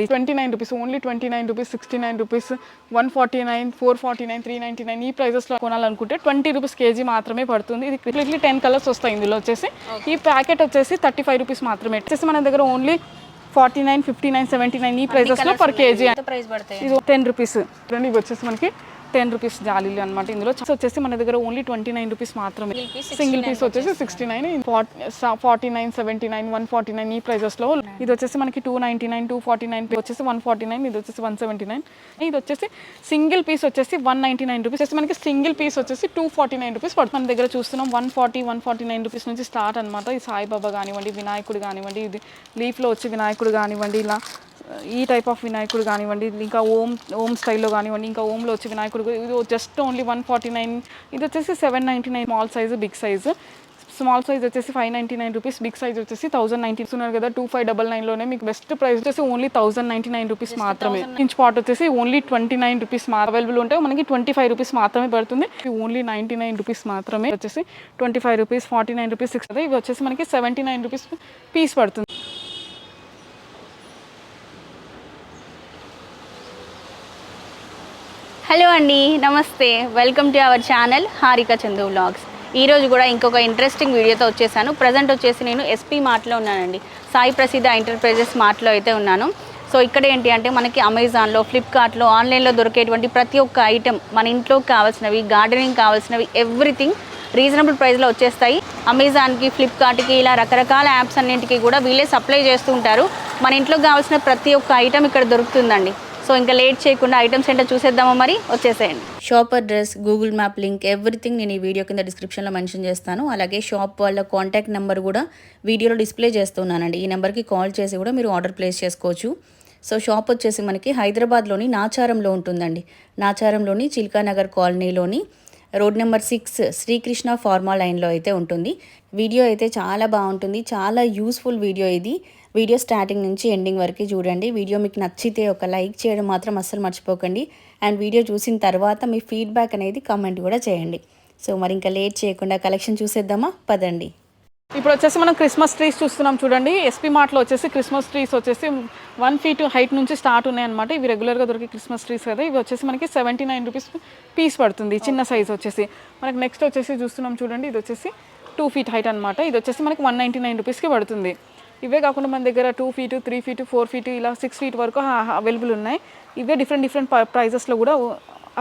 29 rupees, only 29 rupees, 69 rupees, 149, 449, 399 ఈ ప్రైజెస్లో కొనాలనుకుంటే 20 rupees KG మాత్రమే పడుతుంది. ఇది కంప్లీట్లీ 10 కలర్స్ వస్తాయి ఇందులో వచ్చేసి. ఈ ప్యాకెట్ వచ్చేసి 35 రూపీస్ మాత్రమే. వచ్చేసి మన దగ్గర ఓన్లీ 49, 59, 79 ఈ ప్రైజెస్లో పర్ కేజీ. ఇది 10 రూపీస్. ఇవి వచ్చేసి మనకి 10 రూపీస్ జాలీలు అనమాట. ఇందులో వచ్చేసి మన దగ్గర ఓన్లీ 29 రూపీస్ మాత్రమే. సింగిల్ పీస్ వచ్చేసి 69, 49, 79, 149 ఈ ప్రైజెస్లో. ఇది వచ్చేసి మనకి 299, 249 వచ్చేసి 149, ఇది వచ్చేసి 179. ఇది వచ్చేసి సింగిల్ పీస్ వచ్చేసి 199 రూపీస్. వచ్చేసి మనకి సింగిల్ పీస్ వచ్చేసి 249 రూపీస్ పడుతుంది. మన దగ్గర చూస్తున్నాం 140, 149 రూపీస్ నుంచి స్టార్ట్ అనమాట. ఈ సాయిబాబా కానివ్వండి, వినాయకుడు కానివ్వండి, ఇది లీఫ్లో వచ్చి వినాయకుడు కానివ్వండి, ఇలా ఈ టైప్ ఆఫ్ వినాయకుడు కానివ్వండి, ఇంకా ఓం స్టైల్లో కానివ్వండి, ఇంకా ఓంలో వచ్చి వినాయకుడు ఇది జస్ట్ ఓన్లీ 149. ఇది వచ్చేసి 799 small size, big size. Small size వచ్చేసి 599 రూపీస్, బిగ్ సైజ్ వచ్చేసి 1090 ఉన్నారు కదా. 2599లోనే మీకు బెస్ట్ ప్రైస్ వచ్చేసి ఓన్లీ 1099 రూపీస్ మాత్రమే. ఇంచ్ పాట్ వచ్చేసి ఓన్లీ 29 రూపీస్ అవైలబుల్ ఉంటాయి. మనకి 25 రూపీస్ మాత్రమే పడుతుంది. ఓన్లీ 99 రూపీస్ మాత్రమే. వచ్చేసి 25 రూపీస్, 49 రూపీస్, 6 ఇవి వచ్చేసి మనకి 79 రూపీస్ పీస్ పడుతుంది. హలో అండి, నమస్తే, welcome to our channel Harika Chandu vlogs. ఈరోజు కూడా ఇంకొక ఇంట్రెస్టింగ్ వీడియోతో వచ్చేసాను. ప్రజెంట్ వచ్చేసి నేను ఎస్పీ మార్ట్లో ఉన్నానండి. సాయి ప్రసిద్ధ ఎంటర్ప్రైజెస్ మార్ట్లో అయితే ఉన్నాను. సో ఇక్కడ ఏంటి అంటే మనకి అమెజాన్లో, ఫ్లిప్కార్ట్లో, ఆన్లైన్లో దొరికేటువంటి ప్రతి ఒక్క ఐటెం, మన ఇంట్లోకి కావాల్సినవి, గార్డెనింగ్ కావాల్సినవి, ఎవ్రీథింగ్ రీజనబుల్ ప్రైస్లో వచ్చేస్తాయి. అమెజాన్కి, ఫ్లిప్కార్ట్కి ఇలా రకరకాల యాప్స్ అన్నింటికి కూడా వీళ్ళే సప్లై చేస్తూ ఉంటారు. మన ఇంట్లోకి కావాల్సిన ప్రతి ఒక్క ఐటెం ఇక్కడ దొరుకుతుందండి. సో ఇంకా లేట్ చేయకుండా ఐటమ్స్ ఏంటో చూసేద్దామా, మరి వచ్చేసేయండి. Shop address, Google map link, everything నేను ఈ వీడియో కింద డిస్క్రిప్షన్లో మెన్షన్ చేస్తాను. అలాగే షాప్ వాళ్ళ కాంటాక్ట్ నెంబర్ కూడా వీడియోలో డిస్ప్లే చేస్తున్నానండి. ఈ నెంబర్కి కాల్ చేసి కూడా మీరు ఆర్డర్ ప్లేస్ చేసుకోవచ్చు. సో షాప్ వచ్చేసి మనకి హైదరాబాద్లోని నాచారంలో ఉంటుందండి. నాచారంలోని చిల్కానగర్ కాలనీలోని రోడ్ నెంబర్ 6 శ్రీకృష్ణ ఫార్మా లైన్లో అయితే ఉంటుంది. వీడియో అయితే చాలా బాగుంటుంది, చాలా యూస్ఫుల్ వీడియో ఇది. వీడియో స్టార్టింగ్ నుంచి ఎండింగ్ వరకు చూడండి. వీడియో మీకు నచ్చితే ఒక లైక్ చేయడం మాత్రం అస్సలు మర్చిపోకండి. అండ్ వీడియో చూసిన తర్వాత మీ ఫీడ్బ్యాక్ అనేది కామెంట్ కూడా చేయండి. సో మరి ఇంకా లేట్ చేయకుండా కలెక్షన్ చూసేద్దామా, పదండి. ఇప్పుడు వచ్చేసి మనం క్రిస్మస్ ట్రీస్ చూస్తున్నాం చూడండి. ఎస్పీ మార్ట్లో వచ్చేసి క్రిస్మస్ ట్రీస్ వచ్చేసి 1 feet హైట్ నుంచి స్టార్ట్ ఉన్నాయన్నమాట. ఇవి రెగ్యులర్గా దొరికే క్రిస్మస్ ట్రీస్ కదా. ఇవి వచ్చేసి మనకి 79 రూపీస్ పీస్ పడుతుంది, చిన్న సైజ్ వచ్చేసి. మనకి నెక్స్ట్ వచ్చేసి చూస్తున్నాం చూడండి, ఇది వచ్చేసి 2 feet హైట్ అనమాట. ఇది వచ్చేసి మనకి 199 రూపీస్కి పడుతుంది. ఇవే కాకుండా మన దగ్గర 2 feet, 3 feet, 4 feet ఇలా 6 feet వరకు అవైలబుల్ ఉన్నాయి. ఇవే డిఫరెంట్ ప్రైజెస్లో కూడా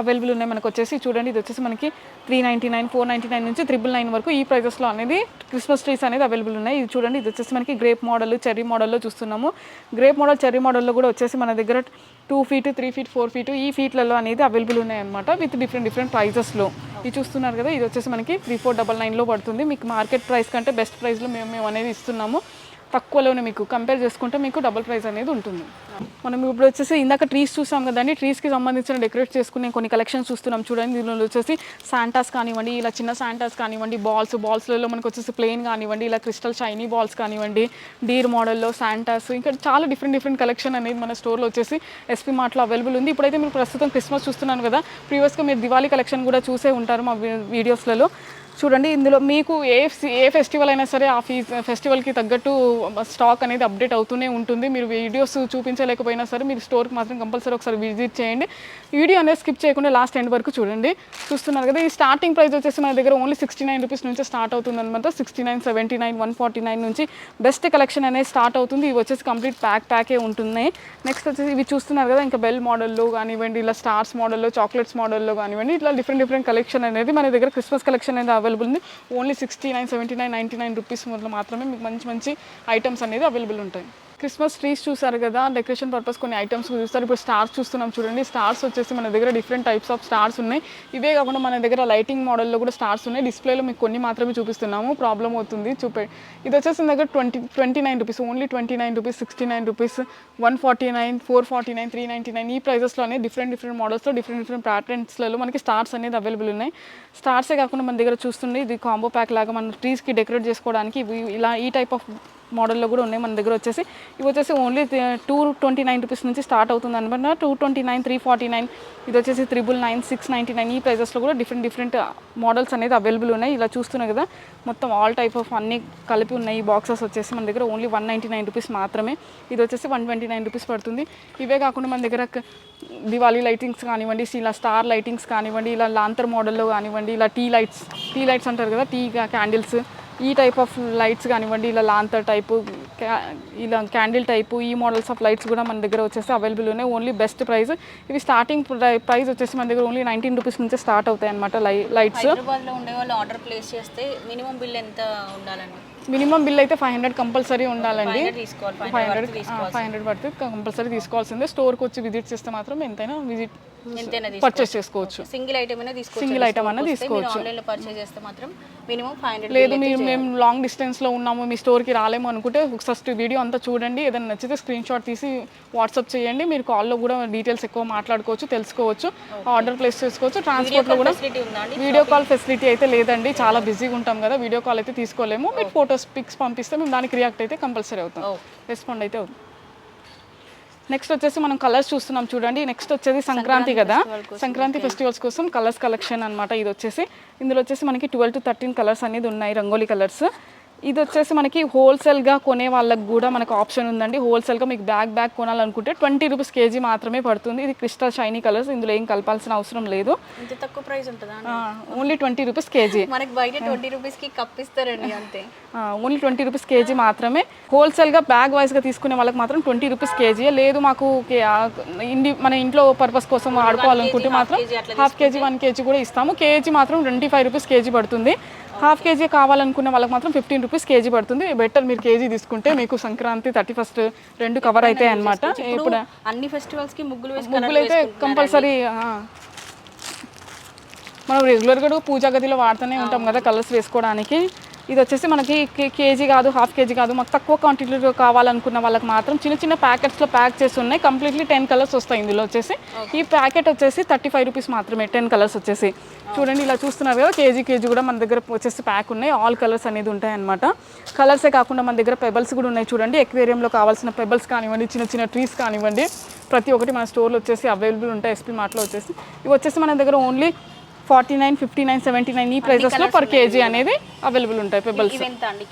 అవైలబుల్ ఉన్నాయి మనకు వచ్చేసి. చూడండి, ఇది వచ్చేసి మనకి 399, 499 నుంచి 999 వరకు ఈ ప్రైజెస్లో అనేది క్రిస్మస్ ట్రీస్ అనేది అవైలబుల్ ఉన్నాయి. ఇది చూడండి, ఇది వచ్చేసి మనకి గ్రేప్ మోడల్, చెర్రీ మోడల్లో చూస్తున్నాము. గ్రేప్ మోడల్, చెర్రీ మోడల్లో కూడా వచ్చేసి మన దగ్గర 2 feet, 3 feet, 4 feet ఈ ఫీట్లలో అనేది అవైలబుల్ ఉన్నాయన్నమాట. విత్ డిఫరెంట్ ప్రైజెస్లో. ఇది చూస్తున్నారు కదా, ఇది వచ్చేసి మనకి 3499లో పడుతుంది. మీకు మార్కెట్ ప్రైస్ కంటే బెస్ట్ ప్రైస్లో మేము అనేది ఇస్తున్నాము. తక్కువలోనే మీకు కంపేర్ చేసుకుంటే మీకు డబుల్ ప్రైస్ అనేది ఉంటుంది. మనం ఇప్పుడు వచ్చేసి ఇందాక ట్రీస్ చూసాం కదండి. ట్రీస్కి సంబంధించిన డెకరేట్ చేసుకునే కొన్ని కలెక్షన్స్ చూస్తున్నాం చూడండి. దీనిలో వచ్చేసి శాంటాస్ కానివ్వండి, ఇలా చిన్న శాంటాస్ కానివ్వండి, బాల్స్లలో మనకు వచ్చేసి ప్లెయిన్ కానివ్వండి, ఇలా క్రిస్టల్ షైనీ బాల్స్ కానివ్వండి, డీర్ మోడల్లో శాంటాస్, ఇంకా చాలా డిఫరెంట్ కలెక్షన్ అనేది మన స్టోర్లో వచ్చేసి ఎస్పీ మార్ట్లో అవైలబుల్ ఉంది. ఇప్పుడైతే మీరు ప్రస్తుతం క్రిస్మస్ చూస్తున్నాను కదా, ప్రీవియస్గా మీరు దివాళీ కలెక్షన్ కూడా చూసే ఉంటారు మా వీడియోస్లలో. చూడండి, ఇందులో మీకు ఏ ఫెస్టివల్ అయినా సరే ఆ ఫెస్టివల్కి తగ్గట్టు స్టాక్ అనేది అప్డేట్ అవుతూనే ఉంటుంది. మీరు వీడియోస్ చూపించలేకపోయినా సరే మీరు స్టోర్కి మాత్రం కంపల్సరీ ఒకసారి విజిట్ చేయండి. వీడియో అనేది స్కిప్ చేయకుండా లాస్ట్ ఎండ్ వరకు చూడండి. చూస్తున్నారు కదా, ఈ స్టార్టింగ్ ప్రైస్ వచ్చేసి మన దగ్గర ఓన్లీ 69 రూపీస్ నుంచి స్టార్ట్ అవుతుంది అనమాట. 69, 79, 149 నుంచి బెస్ట్ కలెక్షన్ అనేది స్టార్ట్ అవుతుంది. ఇవి వచ్చేసి కంప్లీట్ ప్యాకే ఉంటున్నాయి. నెక్స్ట్ వచ్చేసి ఇవి చూస్తున్నారు కదా, ఇంకా బెల్ మోడల్లో కానివ్వండి, ఇలా స్టార్స్ మోడల్లో, చాక్లెట్స్ మోడల్లో కానివ్వండి, ఇట్లా డిఫరెంట్ కలెక్షన్ అనేది మన దగ్గర క్రిస్మస్ కలెక్షన్ అనేది అవైలబుల్ ఉంది. ఓన్లీ 69, 79, 99 రూపీస్ మాత్రమే మీకు మంచి ఐటమ్స్ అనేది అవైలబుల్ ఉంటాయి. క్రిస్మస్ ట్రీస్ చూసారు కదా, డెకరేషన్ పర్పస్ కొన్ని ఐటమ్స్ చూస్తారు. ఇప్పుడు స్టార్స్ చూస్తున్నాం చూడండి. స్టార్స్ వచ్చేసి మన దగ్గర డిఫరెంట్ టైప్స్ ఆఫ్ స్టార్స్ ఉన్నాయి. ఇవే కాకుండా మన దగ్గర లైటింగ్ మోడల్లో కూడా స్టార్స్ ఉన్నాయి. డిస్ప్లేలో మీకు కొన్ని మాత్రమే చూపిస్తున్నాము, ప్రాబ్లం అవుతుంది ఇది వచ్చేసి మన దగ్గర 29 రూపీస్, ఓన్లీ 29 రూపీస్, 69 రూపీస్, 149, 449, 399 ఈ ప్రైజెస్లోనే డిఫరెంట్ మోడల్స్లో డిఫరెంట్ ప్యాటర్న్స్లలో మనకి స్టార్స్ అనేది అవైలబుల్ ఉన్నాయి. స్టార్సే కాకుండా మన దగ్గర చూస్తుండే ఇది కాంబో ప్యాక్ లాగా మన ట్రీస్కి డెకరేట్ చేసుకోవడానికి ఇలా ఈ టైప్ ఆఫ్ మోడల్లో కూడా ఉన్నాయి మన దగ్గర వచ్చేసి. ఇవి వచ్చేసి ఓన్లీ 229 రూపీస్ నుంచి స్టార్ట్ అవుతుంది అనమాట. 229, 349, ఇది వచ్చేసి 999, 699 ఈ ప్రైజెస్లో కూడా డిఫరెంట్ మోడల్స్ అనేది అవైలబుల్ ఉన్నాయి. ఇలా చూస్తున్నాయి కదా, మొత్తం ఆల్ టైప్ ఆఫ్ అన్నీ కలిపి ఉన్నాయి. ఈ బాక్సెస్ వచ్చేసి మన దగ్గర ఓన్లీ 199 రూపీస్ మాత్రమే. ఇది వచ్చేసి 129 రూపీస్ పడుతుంది. ఇవే కాకుండా మన దగ్గర దివాళీ లైటింగ్స్ కానివ్వండి, ఇలా స్టార్ లైటింగ్స్ కానివ్వండి, ఇలా లాంతర్ మోడల్లో కానివ్వండి, ఇలా టీ లైట్స్ అంటారు కదా, టీ క్యాండిల్స్, ఈ టైప్ ఆఫ్ లైట్స్ కానివ్వండి, ఇలా లాంతర్ టైపు, ఇలా క్యాండిల్ టైపు, ఈ మోడల్స్ ఆఫ్ లైట్స్ కూడా మన దగ్గర వచ్చేసి అవైలబుల్ ఉన్నాయి. Only best price. ఇవి స్టార్టింగ్ ప్రైస్ వచ్చేసి మన దగ్గర ఓన్లీ 19 రూపీస్ నుంచి స్టార్ట్ అవుతాయి అనమాట లైట్స్. హైదరాబాద్లో ఉండే వాళ్ళు ఆర్డర్ ప్లేస్ చేస్తే మినిమం బిల్ ఎంత ఉండాలండి? మినిమం బిల్ అయితే 500 కంపల్సరీ ఉండాలండి. 500 500 పడుతుంది, కంపల్సరీ తీసుకోవాల్సిందే. స్టోర్కి వచ్చి విజిట్ చేస్తే మాత్రం ఎంతైనా పర్చేస్ చేసుకోవచ్చు. సింగిల్ ఐటమ్ అయినా తీసుకోవచ్చు. సింగిల్ ఐటమ్ అన్న తీసుకోవచ్చు. ఆన్లైన్లో పర్చేస్ చేస్తే మాత్రం మినిమం 500. లేదు మేము లాంగ్ డిస్టెన్స్లో ఉన్నాము, మీ స్టోర్కి రాలేము అనుకుంటే ఫస్ట్ వీడియో అంతా చూడండి. ఏదైనా నచ్చితే స్క్రీన్ షాట్ తీసి వాట్సాప్ చేయండి. మీరు కాల్లో కూడా డీటెయిల్స్ ఎక్కువ మాట్లాడుకోవచ్చు, తెలుసుకోవచ్చు, ఆర్డర్ ప్లేస్ చేసుకోవచ్చు. ట్రాన్స్పోర్ట్లో కూడా వీడియో కాల్ ఫెసిలిటీ అయితే లేదండి, చాలా బిజీగా ఉంటాం కదా, వీడియో కాల్ అయితే తీసుకోలేము. మీరు ఫొటోస్ పిక్స్ పంపిస్తే మేము దానికి రియాక్ట్ అయితే కంపల్సరీ అవుతాం, రెస్పాండ్ అయితే అవుతాం. నెక్స్ట్ వచ్చేసి మనం కలర్స్ చూస్తున్నాం చూడండి. నెక్స్ట్ వచ్చేసి సంక్రాంతి కదా, సంక్రాంతి ఫెస్టివల్స్ కోసం కలర్స్ కలెక్షన్ అనమాట. ఇది వచ్చేసి ఇందులో వచ్చేసి మనకి 12 to 13 కలర్స్ అనేది ఉన్నాయి, రంగోలీ కలర్స్. ఇది వచ్చేసి మనకి హోల్సేల్గా కొనే వాళ్ళకి కూడా మనకు ఆప్షన్ ఉందండి. హోల్సేల్గా మీకు బ్యాగ్ కొనాలనుకుంటే 20 రూపీస్ కేజీ మాత్రమే పడుతుంది. ఇది క్రిస్టల్ షైనీ కలర్స్, ఇందులో ఏం కలపాల్సిన అవసరం లేదు. ఇంత తక్కువ ప్రైస్ ఉంటుందా? Only 20 rupees KG. మనకి బయట 20 రూపీస్కి కప్పిస్తారండి అంతే. ఓన్లీ 20 రూపీస్ కేజీ మాత్రమే. హోల్సేల్గా బ్యాగ్ వైజ్గా తీసుకునే వాళ్ళకి మాత్రం 20 రూపీస్ కేజీ. లేదు మాకు మన ఇంట్లో పర్పస్ కోసం వాడుకోవాలనుకుంటే మాత్రం హాఫ్ కేజీ 1 కేజీ కూడా ఇస్తాము. కేజీ మాత్రం 25 రూపీస్ కేజీ పడుతుంది. హాఫ్ కేజీ కావాలనుకునే వాళ్ళకి మాత్రం 15 రూపీస్ కేజీ పడుతుంది. బెటర్ మీరు కేజీ తీసుకుంటే మీకు సంక్రాంతి 31st 2 కవర్ అవుతాయి అనమాట. ఇప్పుడు అన్ని ఫెస్టివల్స్కి ముగ్గులు అయితే కంపల్సరీ మనం రెగ్యులర్గా పూజా గదిలో వాడుతూనే ఉంటాం కదా కలర్స్ వేసుకోవడానికి. ఇది వచ్చేసి మనకి కేజీ కాదు, హాఫ్ కేజీ కాదు, మాకు తక్కువ క్వాంటిటీలో కావాలనుకున్న వాళ్ళకి మాత్రం చిన్న ప్యాకెట్స్లో ప్యాక్ చేసి ఉన్నాయి. కంప్లీట్లీ 10 కలర్స్ వస్తాయి ఇందులో వచ్చేసి. ఈ ప్యాకెట్ వచ్చేసి 35 రూపీస్ మాత్రమే, 10 కలర్స్ వచ్చేసి. చూడండి ఇలా చూస్తున్నారు కదా, కేజీ కూడా మన దగ్గర వచ్చేసి ప్యాక్ ఉన్నాయి. ఆల్ కలర్స్ అనేది ఉంటాయి అనమాట. కలర్సే కాకుండా మన దగ్గర పెబల్స్ కూడా ఉన్నాయి చూడండి. ఎక్వేరియంలో కావాల్సిన పెబల్స్ కానివ్వండి, చిన్న ట్రీస్ కానివ్వండి, ప్రతి ఒక్కటి మన స్టోర్లో వచ్చేసి అవైలబుల్ ఉంటాయి. ఎస్పీ మార్ట్లో వచ్చేసి ఇవి వచ్చేసి మన దగ్గర ఓన్లీ 49, 59, 79 ఈ ప్రైజెస్లో పర్ కేజీ అనేది అవైలబుల్ ఉంటాయి. Pebbles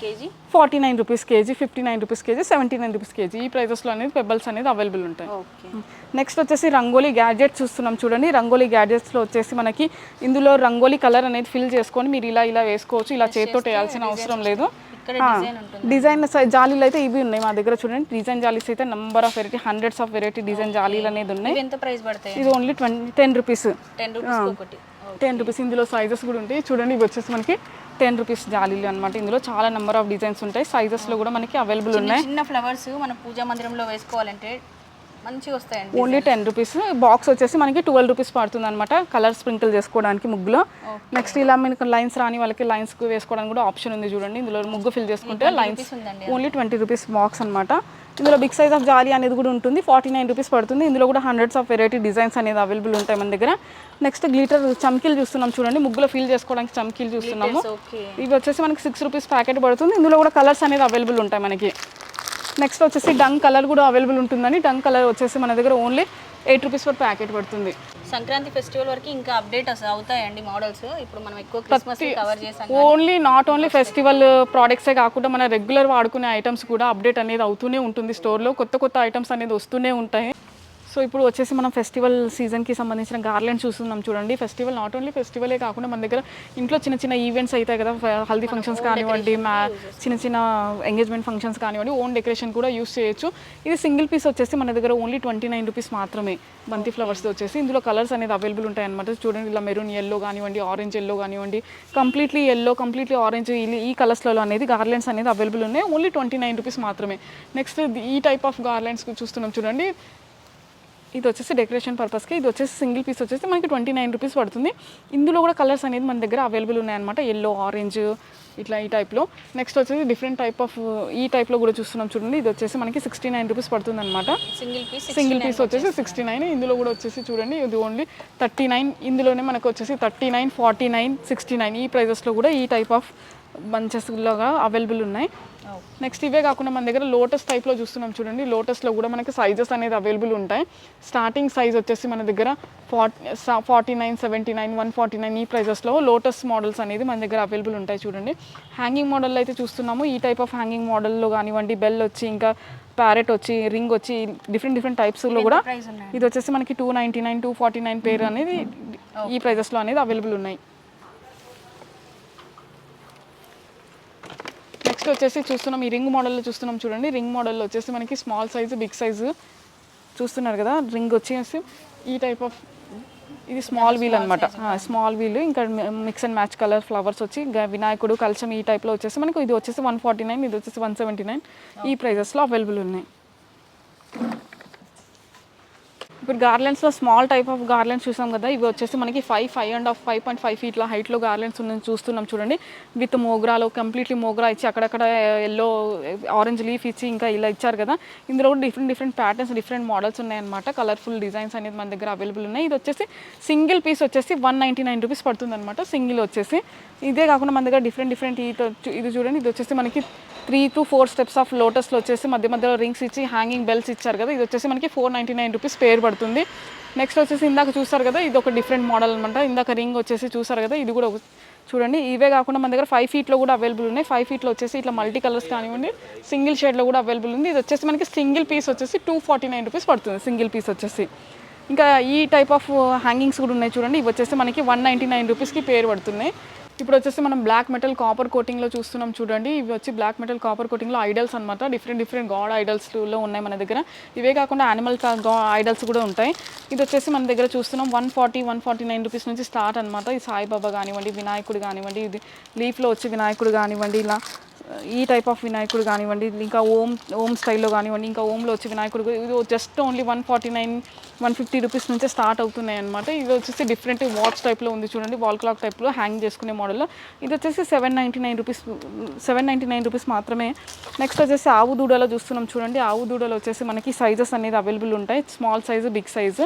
49 rupees KG, 59 rupees KG, 79 rupees KG ఈ ప్రైజెస్లో అనేది పెబల్స్ అనేది అవైలబుల్ ఉంటాయి. నెక్స్ట్ వచ్చేసి రంగోలీ గ్యాడ్జెట్స్ చూస్తున్నాం చూడండి. రంగోలీ గ్యాడ్జెట్స్లో వచ్చేసి మనకి ఇందులో రంగోలీ కలర్ అనేది ఫిల్ చేసుకొని మీరు ఇలా వేసుకోవచ్చు. ఇలా చేతితో వేయాల్సిన అవసరం లేదు. డిజైన్ జాలీలు అయితే ఇవి ఉన్నాయి మా దగ్గర చూడండి. డిజైన్ జాలీస్ అయితే number of variety, hundreds of variety design జాలీలు అనేది ఉన్నాయి. ఎంత ప్రైస్ పడతాయి? ఇది ఓన్లీ 10 రూపీస్. 10 రూపీస్. ఇందులో సైజెస్ కూడా ఉంటాయి చూడండి. ఇవి వచ్చేసి మనకి 10 రూపీస్ జాలీలు అనమాట. ఇందులో చాలా నెంబర్ ఆఫ్ డిజైన్స్ ఉంటాయి, సైజెస్లో కూడా మనకి అవైలబుల్ ఉన్నాయి. చిన్న ఫ్లవర్స్ మన పూజా మందిరంలో వేసుకోవాలంటే మంచిగా వస్తాయండి. Only 10 rupees. బాక్స్ వచ్చేసి మనకి 12 రూపీస్ పడుతుంది అనమాట, కలర్ స్ప్రింకిల్ చేసుకోవడానికి ముగ్గులో. నెక్స్ట్ ఇలా మీకు లైన్స్ రాని వాళ్ళకి లైన్స్ వేసుకోవడానికి కూడా ఆప్షన్ ఉంది చూడండి. ఇందులో ముగ్గు ఫిల్ చేసుకుంటే లైన్స్ ఓన్లీ 20 రూపీస్ బాక్స్ అనమాట. ఇందులో బిగ్ సైజ్ ఆఫ్ జాలీ అనేది కూడా ఉంటుంది, 49 రూపీస్ పడుతుంది. ఇందులో కూడా హండ్రెడ్స్ ఆఫ్ వెరైటీ డిజైన్స్ అనేది అవైలబుల్ ఉంటాయి మన దగ్గర. నెక్స్ట్ గ్లిటర్ చమ్కీలు చూస్తున్నాం చూడండి, ముగ్గులో ఫిల్ చేసుకోవడానికి చమ్కీలు చూస్తున్నాము. ఇవి వచ్చేసి మనకి 6 రూపీస్ ప్యాకెట్ పడుతుంది. ఇందులో కూడా కలర్స్ అనేది అవైలబుల్ ఉంటాయి మనకి. నెక్స్ట్ వచ్చేసి డంగ్ కలర్ కూడా అవైలబుల్ ఉంటుందని, డంగ్ కలర్ వచ్చేసి మన దగ్గర ఓన్లీ 8 రూపీస్ పర్ ప్యాకెట్ పడుతుంది. సంక్రాంతి ఫెస్టివల్ వరకు ఇంకా అప్డేట్ అవుతాయండి మోడల్స్. ఇప్పుడు మనం ఎక్కువ క్రిస్మస్ కవర్ చేసాం. నాట్ ఓన్లీ ఫెస్టివల్ ప్రోడక్ట్సే కాకుండా మన రెగ్యులర్ వాడుకునే ఐటమ్స్ కూడా అప్డేట్ అనేది అవుతూనే ఉంటుంది స్టోర్లో. కొత్త ఐటమ్స్ అనేది వస్తూనే ఉంటాయి. సో ఇప్పుడు వచ్చేసి మనం ఫెస్టివల్ సీజన్కి సంబంధించిన గార్లెండ్స్ చూస్తున్నాం చూడండి. ఫెస్టివల్ నాట్ ఓన్లీ ఫెస్టివలే కాకుండా మన దగ్గర ఇంట్లో చిన్న ఈవెంట్స్ అవుతాయి కదా, హల్దీ ఫంక్షన్స్ కానివ్వండి, చిన్న ఎంగేజ్మెంట్ ఫంక్షన్స్ కానివ్వండి, ఓన్ డెకరేషన్ కూడా యూస్ చేయొచ్చు. ఇది సింగిల్ పీస్ వచ్చేసి మన దగ్గర ఓన్లీ 29 రూపీస్ మాత్రమే, బంతి ఫ్లవర్స్ వచ్చేసి. ఇందులో కలర్స్ అనేది అవైలబుల్ ఉంటాయి అనమాట. చూడండి ఇలా మెరూన్ ఎల్లో కానివ్వండి, ఆరెంజ్ ఎల్లో కానివ్వండి, కంప్లీట్లీ ఎల్లో, కంప్లీట్లీ ఆరెంజ్, ఈ కలర్స్లలో అనేది గార్లెండ్స్ అనేది అవైలబుల్ ఉన్నాయి. ఓన్లీ 29 రూపీస్ మాత్రమే. నెక్స్ట్ ఈ టైప్ ఆఫ్ గార్లెండ్స్ చూస్తున్నాం చూడండి. ఇది వచ్చేసి డెకరేషన్ పర్పస్కి. ఇది వచ్చేసి సింగిల్ పీస్ వచ్చేసి మనకి 29 రూపీస్ పడుతుంది. ఇందులో కూడా కలర్స్ అనేది మన దగ్గర అవైలబుల్ ఉన్నాయన్నమాట, ఎల్లో, ఆరెంజ్, ఇట్లా ఈ టైప్లో. నెక్స్ట్ వచ్చేసి డిఫరెంట్ టైప్ ఆఫ్ ఈ టైప్లో కూడా చూస్తున్నాం చూడండి. ఇది వచ్చేసి మనకి 69 రూపీస్ పడుతుంది అనమాట. సింగిల్ పీస్ వచ్చేసి 69. ఇందులో కూడా వచ్చేసి చూడండి ఇది ఓన్లీ 39. ఇందులోనే మనకు వచ్చేసి 39, 49, 69 ఈ ప్రైజెస్లో కూడా ఈ టైప్ ఆఫ్ బంచెస్ లాగా అవైలబుల్ ఉన్నాయి. నెక్స్ట్ ఇవే కాకుండా మన దగ్గర లోటస్ టైప్లో చూస్తున్నాం చూడండి. లోటస్లో కూడా మనకి సైజెస్ అనేది అవైలబుల్ ఉంటాయి. స్టార్టింగ్ సైజ్ వచ్చేసి మన దగ్గర 49, 79, 149 ఈ ప్రైజెస్లో లోటస్ మోడల్స్ అనేది మన దగ్గర అవైలబుల్ ఉంటాయి చూడండి. హ్యాంగింగ్ మోడల్ అయితే చూస్తున్నాము. ఈ టైప్ ఆఫ్ హ్యాంగింగ్ మోడల్లో కానివ్వండి, బెల్ వచ్చి ఇంకా ప్యారెట్ వచ్చి రింగ్ వచ్చి డిఫరెంట్ టైప్స్లో కూడా ఇది వచ్చేసి మనకి 299, 249 పేరు అనేది ఈ ప్రైజెస్లో అనేది అవైలబుల్ ఉన్నాయి. నెక్స్ట్ వచ్చేసి చూస్తున్నాం ఈ రింగ్ మోడల్లో చూస్తున్నాం చూడండి. రింగ్ మోడల్లో వచ్చేసి మనకి స్మాల్ సైజు, బిగ్ సైజు చూస్తున్నారు కదా. రింగ్ వచ్చేసి ఈ టైప్ ఆఫ్ ఇది స్మాల్ వీల్ అనమాట. స్మాల్ వీల్ ఇంకా mix and match colour flowers వచ్చి వినాయకుడు కలశం ఈ టైప్లో వచ్చేసి మనకు ఇది వచ్చేసి 149, ఇది వచ్చేసి 179 ఈ ప్రైజెస్లో అవైలబుల్ ఉన్నాయి. ఇప్పుడు గార్లెండ్స్లో స్మాల్ టైప్ ఆఫ్ గార్లెండ్స్ చూసాం కదా. ఇవి వచ్చేసి మనకి 5.5 ఫీట్ల హైట్లో గార్లెండ్స్ ఉన్నాయి చూస్తున్నాం చూడండి. విత్ మోగ్రాలో కంప్లీట్లీ మోగ్రా ఇచ్చి అక్కడక్కడ ఎల్లో ఆరెంజ్ లీఫ్ ఇచ్చి ఇంకా ఇలా ఇచ్చారు కదా. ఇందులో కూడా డిఫరెంట్ ప్యాటర్న్స్, డిఫరెంట్ మోడల్స్ ఉన్నాయన్నమాట. కలర్ఫుల్ డిజైన్స్ అనేది మన దగ్గర అవైలబుల్ ఉన్నాయి. ఇది వచ్చేసి సింగిల్ పీస్ వచ్చేసి 199 రూపీస్ పడుతుంది అనమాట. సింగిల్ వచ్చేసి ఇదే కాకుండా మన దగ్గర డిఫరెంట్ ఇది చూడండి. ఇది వచ్చేసి మనకి 3 to 4 స్టెప్స్ ఆఫ్ లోటస్లో వచ్చేసి మధ్యలో రింగ్స్ ఇచ్చి హ్యాంగింగ్ బెల్స్ ఇచ్చారు కదా. ఇది వచ్చేసి మనకి 499 రూపీస్ పేరు పడుతుంది. నెక్స్ట్ వచ్చేసి ఇందాక చూసారు కదా, ఇది ఒక డిఫరెంట్ మోడల్ అనమాట. ఇందాక రింగ్ వచ్చేసి చూసారు కదా, ఇది కూడా చూడండి. ఇవే కాకుండా మన దగ్గర 5 ఫీట్లో కూడా అవైలబుల్ ఉన్నాయి. 5 ఫీట్లో వచ్చేసి ఇట్లా మల్టీ కలర్స్ కానివ్వండి, సింగిల్ షేడ్లో కూడా అవైలబుల్ ఉంది. ఇది వచ్చేసి మనకి సింగిల్ పీస్ వచ్చేసి 249 రూపీస్ పడుతుంది సింగిల్ పీస్ వచ్చేసి. ఇంకా ఈ టైప్ ఆఫ్ హ్యాంగింగ్స్ కూడా ఉన్నాయి చూడండి. ఇవి వచ్చేసి మనకి 199 రూపీస్కి పేరు పడుతున్నాయి. ఇప్పుడు వచ్చేసి మనం బ్లాక్ మెటల్ కాపర్ కోటింగ్లో చూస్తున్నాం చూడండి. ఇవి వచ్చి బ్లాక్ మెటల్ కాపర్ కోటింగ్లో ఐడల్స్ అనమాట. డిఫరెంట్ గాడ్ ఐడల్స్లో ఉన్నాయి మన దగ్గర. ఇవే కాకుండా యానిమల్ ఐడల్స్ కూడా ఉంటాయి. ఇది వచ్చేసి మన దగ్గర చూస్తున్నాం 149 రూపీస్ నుంచి స్టార్ట్ అనమాట. ఇది సాయిబాబా కానివ్వండి, వినాయకుడు కానివ్వండి, ఇది లీఫ్లో వచ్చి వినాయకుడు కానివ్వండి, ఇలా ఈ టైప్ ఆఫ్ వినాయకుడు కానివ్వండి, ఇంకా ఓం స్టైల్లో కానివ్వండి, ఇంకా ఓంలో వచ్చి వినాయకుడు ఇది జస్ట్ ఓన్లీ 149, 150 రూపీస్ నుంచే స్టార్ట్ అవుతున్నాయి అనమాట. ఇది వచ్చేసి డిఫరెంట్ వాచ్ టైప్లో ఉంది చూడండి, వాల్ క్లాక్ టైప్లో హ్యాంగ్ చేసుకునే మోడల్లో. ఇది వచ్చేసి 799 రూపీస్ మాత్రమే. నెక్స్ట్ వచ్చేసి ఆవు దూడలో చూస్తున్నాం చూడండి. ఆవు దూడలో వచ్చేసి మనకి సైజెస్ అనేది అవైలబుల్ ఉంటాయి. Small size, big size.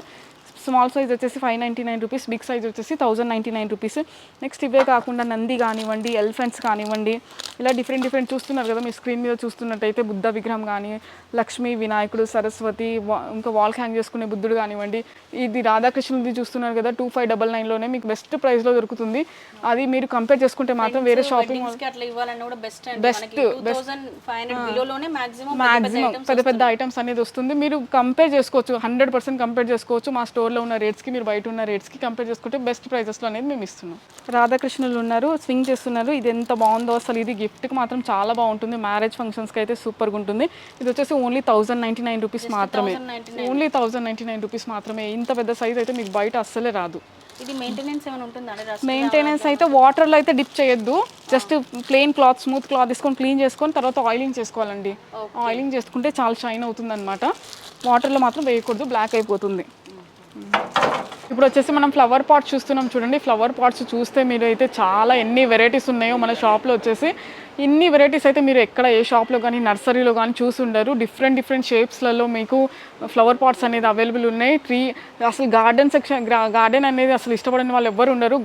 Small size వచ్చేసి 599 రూపీస్, బిగ్ సైజ్ వచ్చేసి 1099 రూపీస్. నెక్స్ట్ ఇవే కాకుండా నంది కానివ్వండి, ఎలిఫెంట్స్ కానివ్వండి, ఇలా డిఫరెంట్ చూస్తున్నారు కదా మీ స్క్రీన్ మీద చూస్తున్నట్టయితే. బుద్ధ విగ్రహం కానీ, లక్ష్మీ, వినాయకుడు, సరస్వతి, ఇంకా వాల్ హ్యాంగ్ చేసుకునే బుద్ధుడు కానివ్వండి. ఇది రాధాకృష్ణుడిది చూస్తున్నారు కదా, 2599లోనే మీకు బెస్ట్ ప్రైస్లో దొరుకుతుంది. అది మీరు కంపేర్ చేసుకుంటే మాత్రం వేరే షాపింగ్ బెస్ట్ మ్యాక్సిమం పెద్ద ఐటమ్స్ అనేది వస్తుంది. మీరు కంపేర్ చేసుకోవచ్చు, 100% కంపేర్ చేసుకోవచ్చు. మా స్టోర్లో ఉన్న రేట్స్కి మీరు బయట ఉన్న రేట్స్కి కంపేర్ చేసుకుంటే బెస్ట్ ప్రైజెస్లో అనేది మేము ఇస్తున్నాం. రాధాకృష్ణులు ఉన్నారు, స్వింగ్ చేస్తున్నారు. ఇది ఎంత బాగుందో అసలు. ఇది గిఫ్ట్కి మాత్రం చాలా బాగుంటుంది. మ్యారేజ్ ఫంక్షన్స్కి అయితే సూపర్గా ఉంటుంది. ఇది వచ్చేసి ఓన్లీ 1099 రూపీస్ మాత్రమే. ఓన్లీ 1099 రూపీస్ మాత్రమే. ఇంత పెద్ద సైజ్ అయితే మీకు బయట అస్సలే రాదు. ఇది మెయింటెనెన్స్ ఏమైనా ఉంటుందా? మెయింటెనెన్స్ అయితే వాటర్లో అయితే డిప్ చేయొద్దు. Just plain cloth, smooth cloth తీసుకొని క్లీన్ చేసుకొని తర్వాత ఆయిలింగ్ చేసుకోవాలండి. ఆయిలింగ్ చేసుకుంటే చాలా షైన్ అవుతుంది అనమాట. వాటర్లో మాత్రం వేయకూడదు, బ్లాక్ అయిపోతుంది. ఇప్పుడు వచ్చేసి మనం ఫ్లవర్ పాట్స్ చూస్తున్నాం చూడండి. ఫ్లవర్ పాట్స్ చూస్తే మీరు అయితే చాలా ఎన్ని వెరైటీస్ ఉన్నాయో మన షాప్లో వచ్చేసి. ఇన్ని వెరైటీస్ అయితే మీరు ఎక్కడ ఏ షాప్లో కానీ నర్సరీలో కానీ చూసి ఉండరు. డిఫరెంట్ షేప్స్లలో మీకు ఫ్లవర్ పాట్స్ అనేది అవైలబుల్ ఉన్నాయి. అసలు గార్డెన్ అనేది అసలు ఇష్టపడని వాళ్ళు ఎవ్వరు ఉండరు.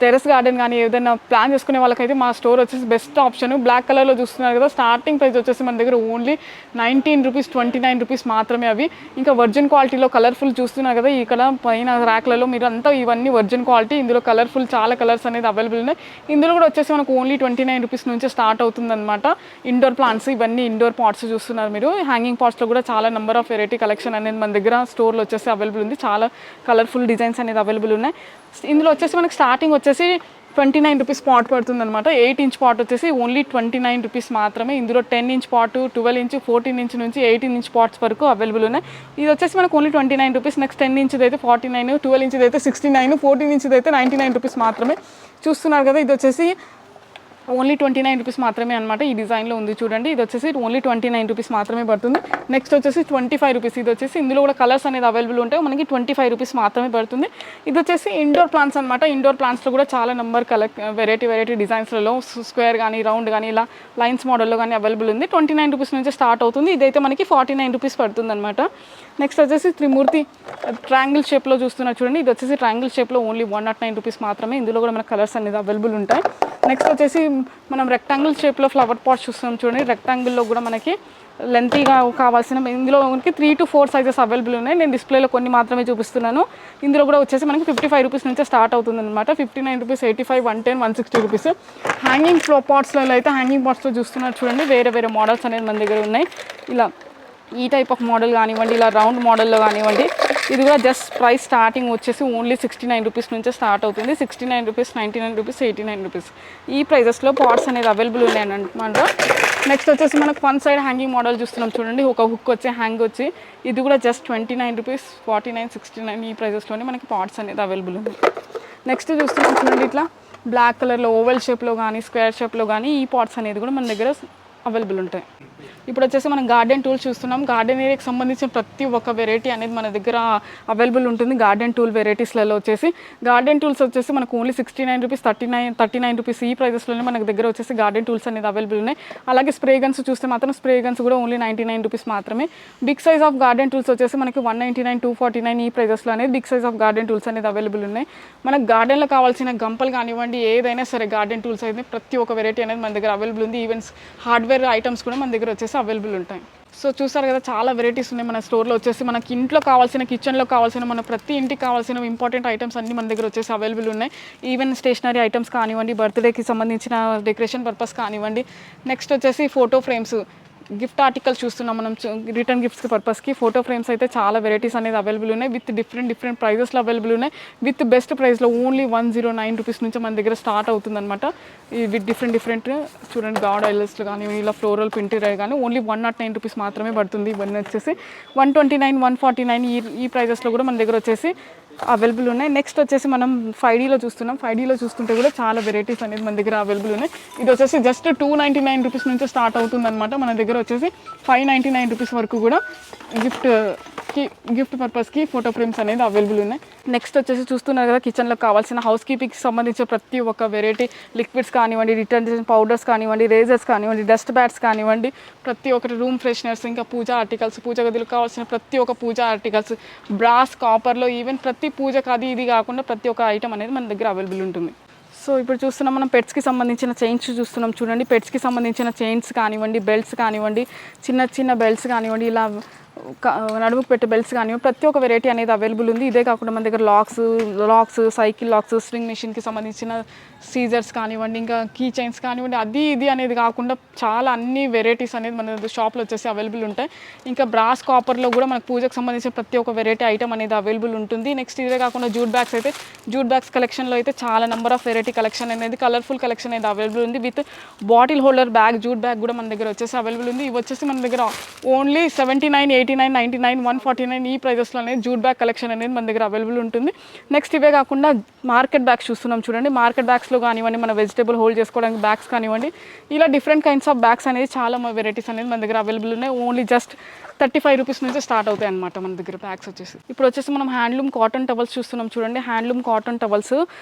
టెరెస్ గార్డెన్ కానీ ఏదైనా ప్లాన్ చేసుకునే వాళ్ళకైతే మా స్టోర్ వచ్చేసి బెస్ట్ ఆప్షన్. బ్లాక్ కలర్లో చూస్తున్నారు కదా, స్టార్టింగ్ ప్రైస్ వచ్చేసి మన దగ్గర ఓన్లీ 19 రూపీస్, 29 రూపీస్ మాత్రమే. అవి ఇంకా వర్జిన్ క్వాలిటీలో కలర్ఫుల్ చూస్తున్నారు కదా, ఇక్కడ పైన ర్యాక్లలో మీరు అంతా ఇవన్నీ వర్జిన్ క్వాలిటీ. ఇందులో కలర్ఫుల్ చాలా కలర్స్ అనేది అవైలబుల్ ఉన్నాయి. ఇందులో కూడా వచ్చేసి మనకు ఓన్లీ 29 రూపీస్ నుంచే స్టార్ట్ అవుతుందన్నమాట. ఇండోర్ ప్లాంట్స్, ఇవన్నీ ఇండోర్ పాట్స్ చూస్తున్నారు మీరు. హ్యాంగింగ్ పాట్స్లో కూడా చాలా నెంబర్ ఆఫ్ వెరైటీ కలెక్షన్ అనేది మన దగ్గర స్టోర్లో వచ్చేసి అవైలబుల్ ఉంది. చాలా కలర్ఫుల్ డిజైన్స్ అనేది అవైలబుల్ ఉన్నాయి. ఇందులో వచ్చేసి మనకి స్టార్టింగ్ వచ్చేసి 29 రూపీస్ పాట్ పడుతుంది అనమాట. 8 ఇంచ్ పాట్ వచ్చేసి ఓన్లీ 29 రూపీస్ మాత్రమే. ఇందులో 10 ఇంచ్ పాటు, 12 ఇంచ్, 14 ఇంచ్ నుంచి 18 ఇంచ్ పాట్స్ వరకు అవైలబుల్ ఉన్నాయి. ఇది వచ్చేసి మనకు ఓన్లీ 29 రూపీస్. నెక్స్ట్ 10 ఇంచ్ది అయితే 49, 12 ఇంచ్ది అయితే 69, 14 ఇంచ్ది అయితే 99 రూపీస్ మాత్రమే. చూస్తున్నారు కదా, ఇది వచ్చేసి ఓన్లీ 29 రూపీస్ మాత్రమే అనమాట. ఈ డిజైన్లో ఉంది చూడండి. ఇది వచ్చేసి ఓన్లీ 29 రూపీస్ మాత్రమే పడుతుంది. నెక్స్ట్ వచ్చేసి 25 రూపీస్. ఇది వచ్చేసి ఇందులో కూడా కలర్స్ అనేది అవైలబుల్ ఉంటాయి. మనకి 25 రూపీస్ మాత్రమే పడుతుంది. ఇది వచ్చేసి ఇండోర్ ప్లాంట్స్ అనమాట. ఇండోర్ ప్లాంట్స్లో కూడా చాలా నెంబర్ వెరైటీ డిజైన్స్లలో స్క్వేర్ కానీ, రౌండ్ కానీ, ఇలా లైన్స్ మోడల్లో కానీ అవైలబుల్ ఉంది. 29 రూపీస్ నుంచి స్టార్ట్ అవుతుంది. ఇదైతే మనకి 49 రూపీస్ పడుతుంది అనమాట. నెక్స్ట్ వచ్చేసి త్రిమూర్తి ట్రయాంగిల్ షేప్లో చూస్తున్నారు చూడండి. ఇది వచ్చేసి ట్రయాంగిల్ షేప్లో ఓన్లీ 109 రూపీస్ మాత్రమే. ఇందులో కూడా మనకు కలర్స్ అనేది అవైలబుల్ ఉంటాయి. నెక్స్ట్ వచ్చేసి మనం రెక్టాంగిల్ షేప్లో ఫ్లవర్ పాట్స్ చూస్తున్నాం చూడండి. రెక్టాంగిల్లో కూడా మనకి లెంతీగా కావాల్సిన ఇందులో మనకి 3 to 4 సైజెస్ అవైలబుల్ ఉన్నాయి. నేను డిస్ప్లేలో కొన్ని మాత్రమే చూపిస్తున్నాను. ఇందులో కూడా వచ్చేసి మనకి 55 రూపీస్ నుంచే స్టార్ట్ అవుతుంది అనమాట. 59 రూపీస్, 85, 110, 160 రూపీస్. హ్యాంగింగ్ పాట్స్లో అయితే హ్యాంగింగ్ పాట్స్లో చూస్తున్నారు చూడండి, వేరే వేరే మోడల్స్ అనేది మన దగ్గర ఉన్నాయి. ఇలా ఈ టైప్ ఆఫ్ మోడల్ కానివ్వండి, ఇలా రౌండ్ మోడల్లో కానివ్వండి. ఇది కూడా జస్ట్ ప్రైస్ స్టార్టింగ్ వచ్చేసి ఓన్లీ 69 రూపీస్ నుంచే స్టార్ట్ అవుతుంది. 69 రూపీస్, 99 రూపీస్, 89 రూపీస్ ఈ ప్రైజెస్లో పాట్స్ అనేది అవైలబుల్ ఉన్నాయి అనమాట. నెక్స్ట్ వచ్చేసి మనకు వన్ సైడ్ హ్యాంగింగ్ మోడల్ చూస్తున్నాం చూడండి, ఒక హుక్ వచ్చి హ్యాంగ్ వచ్చి. ఇది కూడా జస్ట్ 29 రూపీస్, 49, 69 ఈ ప్రైజెస్లోనే మనకి పాట్స్ అనేది అవైలబుల్ ఉంది. నెక్స్ట్ చూస్తున్నాం చూడండి, ఇట్లా బ్లాక్ కలర్లో ఓవెల్ షేప్లో కానీ స్క్వేర్ షేప్లో కానీ ఈ పాట్స్ అనేది కూడా మన దగ్గర అవైలబుల్ ఉంటాయి. ఇప్పుడు వచ్చేసి మనం గార్డెన్ టూల్స్ చూస్తున్నాం. గార్డెన్ ఏరియాకి సంబంధించిన ప్రతి ఒక్క వెరైటీ అనేది మన దగ్గర అవైలబుల్ ఉంటుంది. గార్డెన్ టూల్ వెరైటీస్లలో వచ్చేసి గార్డెన్ టూల్స్ వచ్చేసి మనకు ఓన్లీ 69 రూపీస్, 39 రూపీస్ ఈ ప్రైజెస్లోనే మనకు దగ్గర వచ్చేసి గార్డెన్ టూల్స్ అనేది అవైలబుల్ ఉన్నాయి. అలాగే స్ప్రే గన్స్ చూస్తే మాత్రం స్ప్రే గన్స్ కూడా ఓన్లీ 99 రూపీస్ మాత్రమే. Big size of garden tools వచ్చేసి మనకి 199, 249 ఈ ప్రైజెస్లో అనేది big size of garden tools అనేది అవైలబుల్ ఉన్నాయి. మనకు గార్డెన్లో కావాల్సిన గంపలు కానివ్వండి, ఏదైనా సరే గార్డెన్ టూల్స్ అయితే ప్రతి ఒక్క వెరైటీ అనేది మన దగ్గర అవైలబుల్ ఉంది. ఈవెన్ హార్డ్వేర్ ఐటమ్స్ కూడా మన దగ్గర వచ్చేసి అవైలబుల్ ఉంటాయి. సో చూసారు కదా, చాలా వెరైటీస్ ఉన్నాయి మన స్టోర్లో వచ్చేసి. మనకి ఇంట్లో కావాల్సిన, కిచెన్లో కావాల్సిన, మన ప్రతి ఇంటికి కావాల్సిన ఇంపార్టెంట్ ఐటమ్స్ అన్ని మన దగ్గర వచ్చేసి అవైలబుల్ ఉన్నాయి. ఈవెన్ స్టేషనరీ ఐటమ్స్ కానివ్వండి, బర్త్డేకి సంబంధించిన డెకరేషన్ పర్పస్ కానివ్వండి. నెక్స్ట్ వచ్చేసి ఫోటో ఫ్రేమ్స్, గిఫ్ట్ ఆర్టికల్స్ చూస్తున్నాం మనం. రిటర్న్ గిఫ్ట్స్ పర్పస్కి ఫోటో ఫ్రేమ్స్ అయితే చాలా వెరైటీస్ అనేది అవైలబుల్ ఉన్నాయి. విత్ డిఫరెంట్ ప్రైజెస్లో అవైలబుల్ ఉన్నాయి. విత్ బెస్ట్ ప్రైస్లో ఓన్లీ 109 రూపీస్ నుంచి మన దగ్గర స్టార్ట్ అవుతుంది అనమాట. విత్ డిఫరెంట్ చూడండి, గాడ్ ఐలెస్లు కానీ ఇలా ఫ్లోరల్ ప్రింటెడ్ కానీ ఓన్లీ 109 రూపీస్ మాత్రమే పడుతుంది. ఇవన్నీ వచ్చేసి 129, 149 ఈ ప్రైజెస్లో కూడా మన దగ్గర వచ్చేసి అవైలబుల్ ఉన్నాయి. నెక్స్ట్ వచ్చేసి మనం 5Dలో చూస్తున్నాం. 5Dలో చూస్తుంటే కూడా చాలా వెరైటీస్ అనేది మన దగ్గర అవైలబుల్ ఉన్నాయి. ఇది వచ్చేసి జస్ట్ 299 రూపీస్ నుంచి స్టార్ట్ అవుతుంది అనమాట. మన దగ్గర వచ్చేసి 599 రూపీస్ వరకు కూడా గిఫ్ట్ పర్పస్కి ఫోటో ఫ్రేమ్స్ అనేది అవైలబుల్ ఉన్నాయి. నెక్స్ట్ వచ్చేసి చూస్తున్నారు కదా, కిచెన్లో కావాల్సిన హౌస్ కీపింగ్కి సంబంధించిన ప్రతి ఒక్క వెరైటీ లిక్విడ్స్ కానివ్వండి, డిటర్జెంట్ పౌడర్స్ కానివ్వండి, రేజర్స్ కానివ్వండి, డస్ట్ బ్యాట్స్ కానివ్వండి, ప్రతి ఒక్కటి రూమ్ ఫ్రెషనర్స్, ఇంకా పూజా ఆర్టికల్స్, పూజ గదిలో కావాల్సిన ప్రతి ఒక్క పూజా ఆర్టికల్స్, బ్రాస్, కాపర్లో ఈవెన్ ప్రతి పూజకు అది ఇది కాకుండా ప్రతి ఒక్క ఐటమ్ అనేది మన దగ్గర అవైలబుల్ ఉంటుంది. సో ఇప్పుడు చూస్తున్నాం మనం పెట్స్కి సంబంధించిన చైన్స్ చూస్తున్నాం చూడండి. పెట్స్కి సంబంధించిన చైన్స్ కానివ్వండి, బెల్ట్స్ కానివ్వండి, చిన్న బెల్ట్స్ కానివ్వండి, ఇలా నడుముకు పెట్టే బెల్ట్స్ కానివ్వండి, ప్రతి ఒక్క వెరైటీ అనేది అవైలబుల్ ఉంది. ఇదే కాకుండా మన దగ్గర లాక్స్, సైకిల్ లాక్స్, స్వింగ్ మెషిన్కి సంబంధించిన సీజర్స్ కానివ్వండి, ఇంకా కీ చైన్స్ కానివ్వండి, అది ఇది అనేది కాకుండా చాలా అన్ని వెరైటీస్ అనేది మన షాప్లో వచ్చేసి అవైలబుల్ ఉంటాయి. ఇంకా బ్రాస్, కాపర్లో కూడా మనకు పూజకు సంబంధించిన ప్రతి ఒక్క వెరైటీ ఐటమ్ అనేది అవైలబుల్ ఉంటుంది. నెక్స్ట్ ఇదే కాకుండా జూట్ బ్యాగ్స్ కలెక్షన్లో అయితే చాలా నెంబర్ ఆఫ్ వెరైటీ కలెక్షన్ అనేది, కలర్ఫుల్ కలెక్షన్ అనేది అవైలబుల్ ఉంది. With bottle holder bag, jute bag కూడా మన దగ్గర వచ్చేసి అవైలబుల్ ఉంది. ఇవి వచ్చేసి మన దగ్గర ఓన్లీ 79, 89, 99, 149 ఈ ప్రైజెస్లో అనేది జూట్ బ్యాగ్ కలెక్షన్ అనేది మన దగ్గర అవైలబుల్ ఉంటుంది. నెక్స్ట్ ఇవే కాకుండా మార్కెట్ బ్యాగ్స్ చూస్తున్నాం చూడండి. మార్కెట్ బ్యాగ్స్లో కానివ్వండి, మన వెజిటేబుల్ హోల్డ్ చేసుకోవడానికి బ్యాగ్స్ కానివ్వండి, ఇలా డిఫరెంట్ కైండ్స్ ఆఫ్ బ్యాగ్స్ అనేది చాలా వెరైటీస్ అనేది మన దగ్గర అవైలబుల్ ఉన్నాయి. ఓన్లీ జస్ట్ 35 రూపీస్ నుంచి స్టార్ట్ అవుతాయి అనమాట మన దగ్గర బ్యాగ్స్ వచ్చేసి. ఇప్పుడు వచ్చేసి మనం హ్యాండ్లూమ్ కాటన్ టవల్స్ చూస్తున్నాం చూడండి. హ్యాండ్లూమ్ కాటన్ టవల్స్,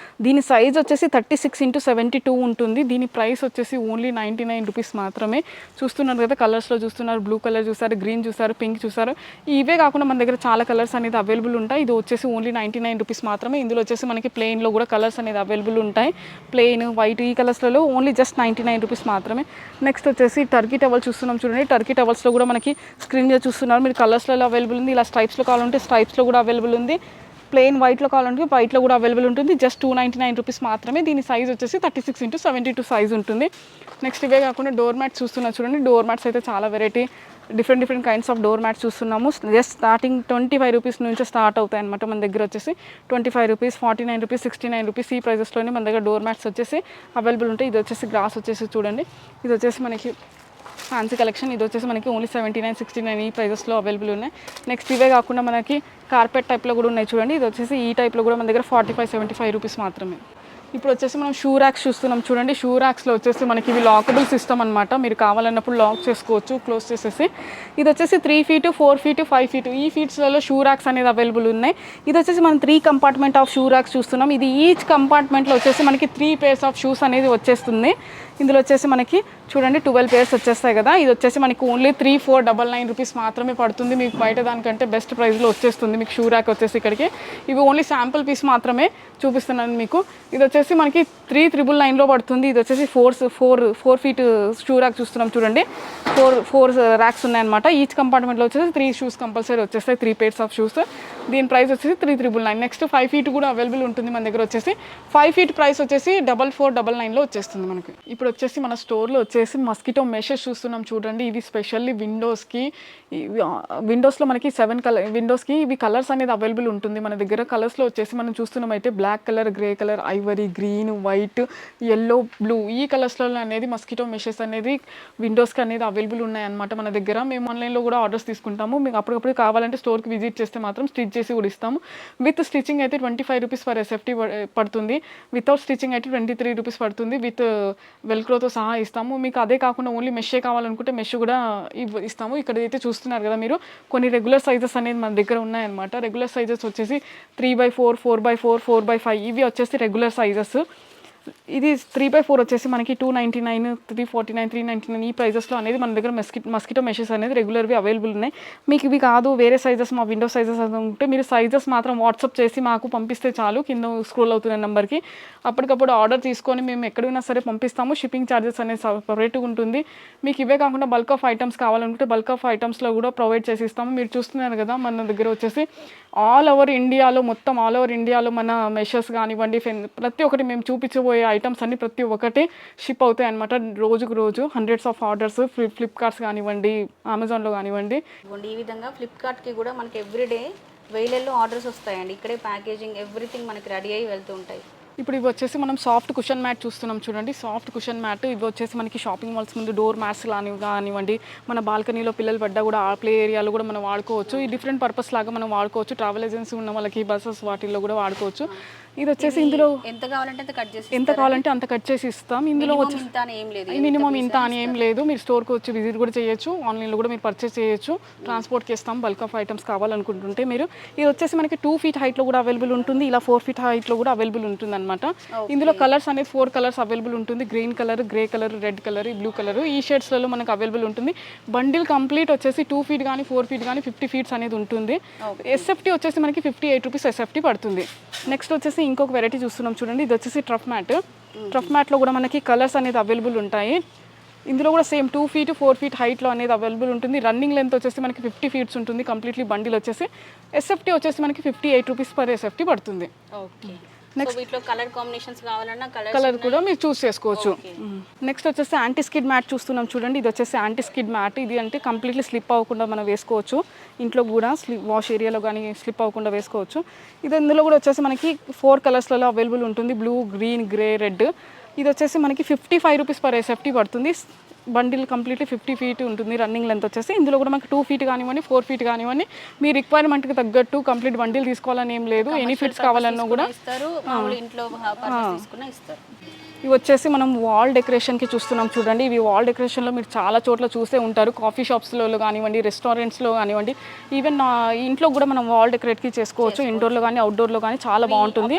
దీని సైజ్ వచ్చేసి 36x72 ఉంటుంది. దీని ప్రైస్ వచ్చేసి ఓన్లీ 99 రూపీస్ మాత్రమే. చూస్తున్నారు కదా, కలర్స్లో చూస్తున్నారు, బ్లూ కలర్ చూసారు, గ్రీన్ చూసారు, పింక్ చూసారు. ఇవే కాకుండా మన దగ్గర చాలా కలర్స్ అనేది అవైలబుల్ ఉంటాయి. ఇది వచ్చేసి ఓన్లీ 99 రూపీస్ మాత్రమే. ఇందులో వచ్చేసి మనకి ప్లెయిన్లో కూడా కలర్స్ అనేది అవైలబుల్ ఉంటాయి. ప్లెయిన్, వైట్ ఈ కలర్స్లలో ఓన్లీ జస్ట్ 99 రూపీస్ మాత్రమే. నెక్స్ట్ వచ్చేసి టర్కీ టవల్ చూస్తున్నాం చూడండి. టర్కీ టవల్స్లో కూడా మనకి స్క్రీన్ మీద చూస్తున్నారు మీరు, కలర్స్లలో అవైలబుల్ ఉంది. ఇలా స్ట్రైప్స్లో కావాలంటే స్ట్రైప్స్లో కూడా అవైలబుల్ ఉంది. ప్లెయిన్ వైట్లో కావాలంటే వైట్లో కూడా అవైలబుల్ ఉంటుంది. జస్ట్ 299 రూపీస్ మాత్రమే. దీని సైజ్ వచ్చేసి 36x72 సైజ్ ఉంటుంది. నెక్స్ట్ ఇవే కాకుండా డోర్ మ్యాట్స్ చూస్తున్నారు చూడండి. డోర్ మ్యాట్స్ అయితే చాలా variety different kinds of door mats చూస్తున్నాము. జస్ట్ స్టార్టింగ్ 25 రూపీస్ నుంచి స్టార్ట్ అవుతాయి అనమాట. మన దగ్గర వచ్చేసి 25 రూపీస్, 49 రూపీస్, 69 రూపీస్ ఈ ప్రైజెస్లోనే మన దగ్గర డోర్ మ్యాట్స్ వచ్చేసి అవైలబుల్ ఉంటాయి. ఇది వచ్చేసి గ్రాస్ వచ్చేసి చూడండి, ఇది వచ్చేసి మనకి ఫ్యాన్సీ కలెక్షన్. ఇది వచ్చేసి మనకి ఓన్లీ 79, 69 ఈ ప్రైజెస్లో అవైలబుల్ ఉన్నాయి. నెక్స్ట్ ఇవే కాకుండా మనకి కార్పెట్ టైప్లో కూడా ఉన్నాయి చూడండి. ఇది వచ్చేసి ఈ టైప్లో కూడా మన దగ్గర 45, 75 రూపీస్ మాత్రమే. ఇప్పుడు వచ్చేసి మనం షూ ర్యాక్స్ చూస్తున్నాం చూడండి. షూ ర్యాక్స్లో వచ్చేసి మనకి ఇవి లాకబుల్ సిస్టమ్ అనమాట. మీరు కావాలన్నప్పుడు లాక్ చేసుకోవచ్చు, క్లోజ్ చేసేసి. ఇది వచ్చేసి 3 feet, 4 feet, 5 feet ఈ ఫీట్స్లలో షూ ర్యాక్స్ అనేది అవైలబుల్ ఉన్నాయి. ఇది వచ్చేసి మనం 3 కంపార్ట్మెంట్ ఆఫ్ షూ ర్యాక్స్ చూస్తున్నాం. ఇది ఈచ్ కంపార్ట్మెంట్లో వచ్చేసి మనకి 3 pairs ఆఫ్ షూస్ అనేది వచ్చేస్తుంది. ఇందులో వచ్చేసి మనకి చూడండి 12 పేర్స్ వచ్చేస్తాయి కదా. ఇది వచ్చేసి మనకి ఓన్లీ 3499 రూపీస్ మాత్రమే పడుతుంది. మీకు బయట దానికంటే బెస్ట్ ప్రైస్లో వచ్చేస్తుంది. మీకు షూ ర్యాక్ వచ్చేసి ఇక్కడికి ఇవి ఓన్లీ శాంపుల్ పీస్ మాత్రమే చూపిస్తున్నాను మీకు. ఇది వచ్చేసి మనకి 3999లో పడుతుంది. ఇది వచ్చేసి ఫోర్ ఫీట్ షూ ర్యాక్ చూస్తున్నాం చూడండి. ఫోర్ ర్యాక్స్ ఉన్నాయన్నమాట. ఈచ్ కంపార్ట్మెంట్లో వచ్చేసి 3 షూస్ కంపల్సరీ వచ్చేస్తాయి, 3 పేర్స్ ఆఫ్ షూస్. దీని ప్రైస్ వచ్చేసి 3399. నెక్స్ట్ 5 ఫీట్ కూడా అవైలబుల్ ఉంటుంది మన దగ్గర. వచ్చేసి 5 ఫీట్ ప్రైస్ వచ్చేసి 4499లో వచ్చేస్తుంది మనకి. ఇప్పుడు వచ్చేసి మన స్టోర్లో వచ్చేసి మస్కిటో మెషెస్ చూస్తున్నాం చూడండి. ఇవి స్పెషల్లీ విండోస్లో మనకి 7 కలర్ విండోస్కి ఇవి కలర్స్ అనేది అవైలబుల్ ఉంటుంది మన దగ్గర. కలర్స్లో వచ్చేసి మనం చూస్తున్నాం అయితే black colour, grey colour, ivory, green, white, yellow, blue ఈ కలర్స్లో అనేది మస్కిటో మెషెస్ అనేది విండోస్కి అనేది అవైలబుల్ ఉన్నాయన్నమాట మన దగ్గర. మేము ఆన్లైన్లో కూడా ఆర్డర్స్ తీసుకుంటాము. మీకు అప్పటికప్పుడు కావాలంటే స్టోర్కి విజిట్ చేస్తే మాత్రం స్టిచ్ చేసి కూడా ఇస్తాము. విత్ స్టిచ్చింగ్ అయితే 25 రూపీస్ ఫర్ ఎస్ఎఫ్టీ పడుతుంది. వితౌట్ స్టిచ్చింగ్ అయితే 23 రూపీస్ పడుతుంది. విత్ వెల్క్రోతో సహా ఇస్తాము. మీకు అదే కాకుండా ఓన్లీ మెషే కావాలనుకుంటే మెష్ కూడా ఇస్తాము. ఇక్కడ అయితే చూస్తున్నారు కదా మీరు, కొన్ని రెగ్యులర్ సైజెస్ అనేది మన దగ్గర ఉన్నాయన్నమాట. రెగ్యులర్ సైజెస్ వచ్చేసి 3x4, 4x4, 4x5 ఇవి వచ్చేసి రెగ్యులర్ సైజెస్. ఇది 3x4 వచ్చేసి మనకి 299, 349, 399 ఈ ప్రైజెస్లో అనేది మన దగ్గర మస్కిటో మెషెస్ అనేది రెగ్యులర్వి అవైలబుల్ ఉన్నాయి. మీకు ఇవి కాదు వేరే సైజెస్, మా విండో సైజెస్ ఉంటే మీరు సైజెస్ మాత్రం వాట్సాప్ చేసి మాకు పంపిస్తే చాలు. కింద స్క్రోల్ అవుతున్న నెంబర్కి అప్పటికప్పుడు ఆర్డర్ తీసుకొని మేము ఎక్కడైనా సరే పంపిస్తాము. షిప్పింగ్ ఛార్జెస్ అనేది సపరేట్గా ఉంటుంది. మీకు ఇవే కాకుండా బల్క్ ఆఫ్ ఐటమ్స్ కావాలనుకుంటే బల్క్ ఆఫ్ ఐటమ్స్లో కూడా ప్రొవైడ్ చేసి ఇస్తాము. మీరు చూస్తున్నారు కదా మన దగ్గర వచ్చేసి ఆల్ ఓవర్ ఇండియాలో మన మెషర్స్ కానివ్వండి, ప్రతి ఒక్కటి మేము చూపించబోయే ఐటమ్స్ అన్ని ప్రతి ఒక్కటి షిప్ అవుతాయి అనమాట. రోజుకు రోజు హండ్రెడ్స్ ఆఫ్ ఆర్డర్స్ ఫ్లిప్కార్ట్స్ కానివ్వండి, అమెజాన్లో కానివ్వండి. ఈ విధంగా ఫ్లిప్కార్ట్కి కూడా మనకి ఎవ్రీడే వేలల్లో ఆర్డర్స్ వస్తాయండి. ఇక్కడే ప్యాకేజింగ్ ఎవ్రీథింగ్ మనకి రెడీ అయ్యి వెళ్తూ ఉంటాయి. ఇప్పుడు ఇవి వచ్చేసి మనం సాఫ్ట్ కుషన్ మ్యాట్ చూస్తున్నాం చూడండి. సాఫ్ట్ కుషన్ మ్యాట్ ఇవి వచ్చేసి మనకి షాపింగ్ మాల్స్ ముందు డోర్ మ్యాట్స్ కానివ్వండి, మన బాల్కనీలో పిల్లలు పడ్డా కూడా ఆ ప్లే ఏరియాలో కూడా మనం వాడుకోవచ్చు. ఈ డిఫరెంట్ పర్పస్ లాగా మనం వాడుకోవచ్చు. ట్రావెల్ ఏజెన్సీ ఉన్న వాళ్ళకి బస్సెస్ వాటిల్లో కూడా వాడుకోవచ్చు. ఇది వచ్చేసి ఇందులో ఎంత కావాలంటే అంత కట్ చేసి ఇస్తాం. ఇందులో వచ్చేసి మినిమం ఇంత అని ఏం లేదు. మీరు స్టోర్కి వచ్చి విజిట్ కూడా చేయొచ్చు. ఆన్లైన్లో కూడా మీరు పర్చేస్ చేయొచ్చు. ట్రాన్స్పోర్ట్కి ఇస్తాం బల్క్ ఆఫ్ ఐటమ్స్ కావాలనుకుంటుంటే మీరు. ఇది వచ్చేసి మనకి 2 ఫీట్ హైట్లో కూడా అవైలబుల్ ఉంటుంది. ఇలా 4 ఫీట్ హైట్లో కూడా అవైలబుల్ ఉంటుంది అనమాట. ఇందులో కలర్స్ అనేది 4 కలర్స్ అవైలబుల్ ఉంటుంది. Green colour, grey colour, red colour, blue colour ఈ షేడ్స్లలో మనకు అవైలబుల్ ఉంటుంది. బండిల్ కంప్లీట్ వచ్చేసి 2 ఫీట్ కానీ 4 ఫీట్ కానీ 50 ఫీట్స్ అనేది ఉంటుంది. ఎస్ఎఫ్టీ వచ్చేసి మనకి 58 రూపీస్ ఎస్ఎఫ్టీ పడుతుంది. నెక్స్ట్ వచ్చేసి ఇంకొక వెరైటీ చూస్తున్నాం చూడండి. ఇది వచ్చేసి ట్రఫ్ మ్యాట్లో కూడా మనకి కలర్స్ అనేది అవైలబుల్ ఉంటాయి. ఇందులో కూడా సేమ్ 2 ఫీట్ 4 ఫీట్ హైట్లో అనేది అవైలబుల్ ఉంటుంది. రన్నింగ్ లెంత్ వచ్చేసి మనకి 50 ఫీట్స్ ఉంటుంది. కంప్లీట్లీ బండిల్ వచ్చేసి ఎస్ఎఫ్టీ వచ్చేసి మనకి 58 రూపీస్ పర్ ఎస్ఎఫ్టీ పడుతుంది. నెక్స్ట్ వీటిలో కలర్ కాంబినేషన్స్ కావాలన్నా కలర్ కూడా మీరు చూస్ చేసుకోవచ్చు. నెక్స్ట్ వచ్చేసి యాంటీ స్కిడ్ మ్యాట్ చూస్తున్నాం చూడండి. ఇది వచ్చేసి యాంటీ స్కిడ్ మ్యాట్. ఇది అంటే కంప్లీట్లీ స్లిప్ అవ్వకుండా మనం వేసుకోవచ్చు. ఇంట్లో కూడా వాష్ ఏరియాలో కానీ స్లిప్ అవ్వకుండా వేసుకోవచ్చు. ఇది ఇందులో కూడా వచ్చేసి మనకి 4 కలర్స్లలో అవైలబుల్ ఉంటుంది. Blue, green, grey, red. ఇది వచ్చేసి మనకి 55 రూపీస్ పర్ ఎస్ఎఫ్టీ పడుతుంది. బండిల్ కంప్లీట్లీ 50 ఫీట్ ఉంటుంది. రన్నింగ్ లెంత్ వచ్చేసి ఇందులో కూడా మనకి 2 ఫీట్ కానివ్వండి, 4 ఫీట్ కానివ్వండి, మీ రిక్వైర్మెంట్కి తగ్గట్టు కంప్లీట్ బండిల్ తీసుకోవాలని ఏం లేదు. ఎనీ ఫీట్స్ కావాలన్నా కూడా ఇవి వచ్చేసి మనం వాల్ డెకరేషన్కి చూస్తున్నాం చూడండి. ఇవి వాల్ డెకరేషన్లో మీరు చాలా చోట్ల చూసే ఉంటారు. కాఫీ షాప్స్లో కానివ్వండి, రెస్టారెంట్స్లో కానివ్వండి, ఈవెన్ ఇంట్లో కూడా మనం వాల్ డెకరేట్కి చేసుకోవచ్చు. ఇండోర్లో కానీ అవుట్డోర్లో కానీ చాలా బాగుంటుంది.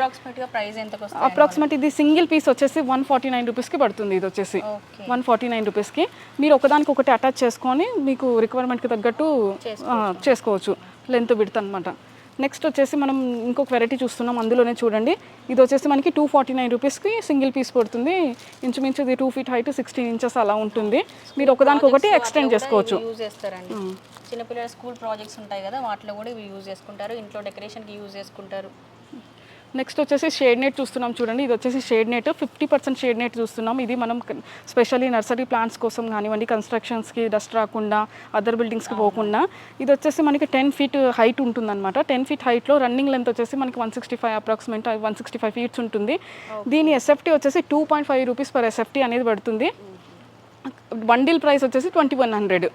అప్రాక్సిమేట్ ఇది సింగిల్ పీస్ వచ్చేసి 149 రూపీస్కి పడుతుంది. ఇది వచ్చేసి 149 రూపీస్కి మీరు ఒకదానికి ఒకటి అటాచ్ చేసుకొని మీకు రిక్వైర్మెంట్కి తగ్గట్టు చేసుకోవచ్చు. లెంత్ విడ్త్ అనమాట. నెక్స్ట్ వచ్చేసి మనం ఇంకొక వెరైటీ చూస్తున్నాం. అందులోనే చూడండి. ఇది వచ్చేసి మనకి 249 రూపీస్కి సింగిల్ పీస్ పడుతుంది. ఇంచుమించు ఇది 2 ఫీట్ హైట్ 16 ఇంచెస్ అలా ఉంటుంది. మీరు ఒకదానికి ఒకటి ఎక్స్టెండ్ చేసుకోవచ్చు. చిన్నపిల్లల స్కూల్ ప్రాజెక్ట్స్ ఉంటాయి కదా, వాటిలో కూడా ఇవి యూజ్ చేసుకుంటారు. ఇంట్లో డెకరేషన్కి యూజ్ చేసుకుంటారు. నెక్స్ట్ వచ్చేసి షేడ్ నెట్ చూస్తున్నాం చూడండి. ఇది వచ్చేసి షేడ్ నెట్ 50% షేడ్ నెట్ చూస్తున్నాం. ఇది మనం స్పెషల్లీ నర్సరీ ప్లాంట్స్ కోసం కానివ్వండి, కన్స్ట్రక్షన్స్కి డస్ట్ రాకుండా, అదర్ బిల్డింగ్స్కి పోకుండా. ఇది వచ్చేసి మనకి 10 ఫీట్ హైట్ ఉంటుందన్నమాట. 10 ఫీట్ హైట్లో రన్నింగ్ లెంత్ వచ్చేసి మనకి 165 అప్రాక్సిమేట్ 165 ఫీట్స్ ఉంటుంది. దీని ఎస్ఎఫ్టీ వచ్చేసి 2.5 రూపీస్ పర్ ఎస్ఎఫ్టీ అనేది పడుతుంది. బండిల్ ప్రైస్ వచ్చేసి 2100.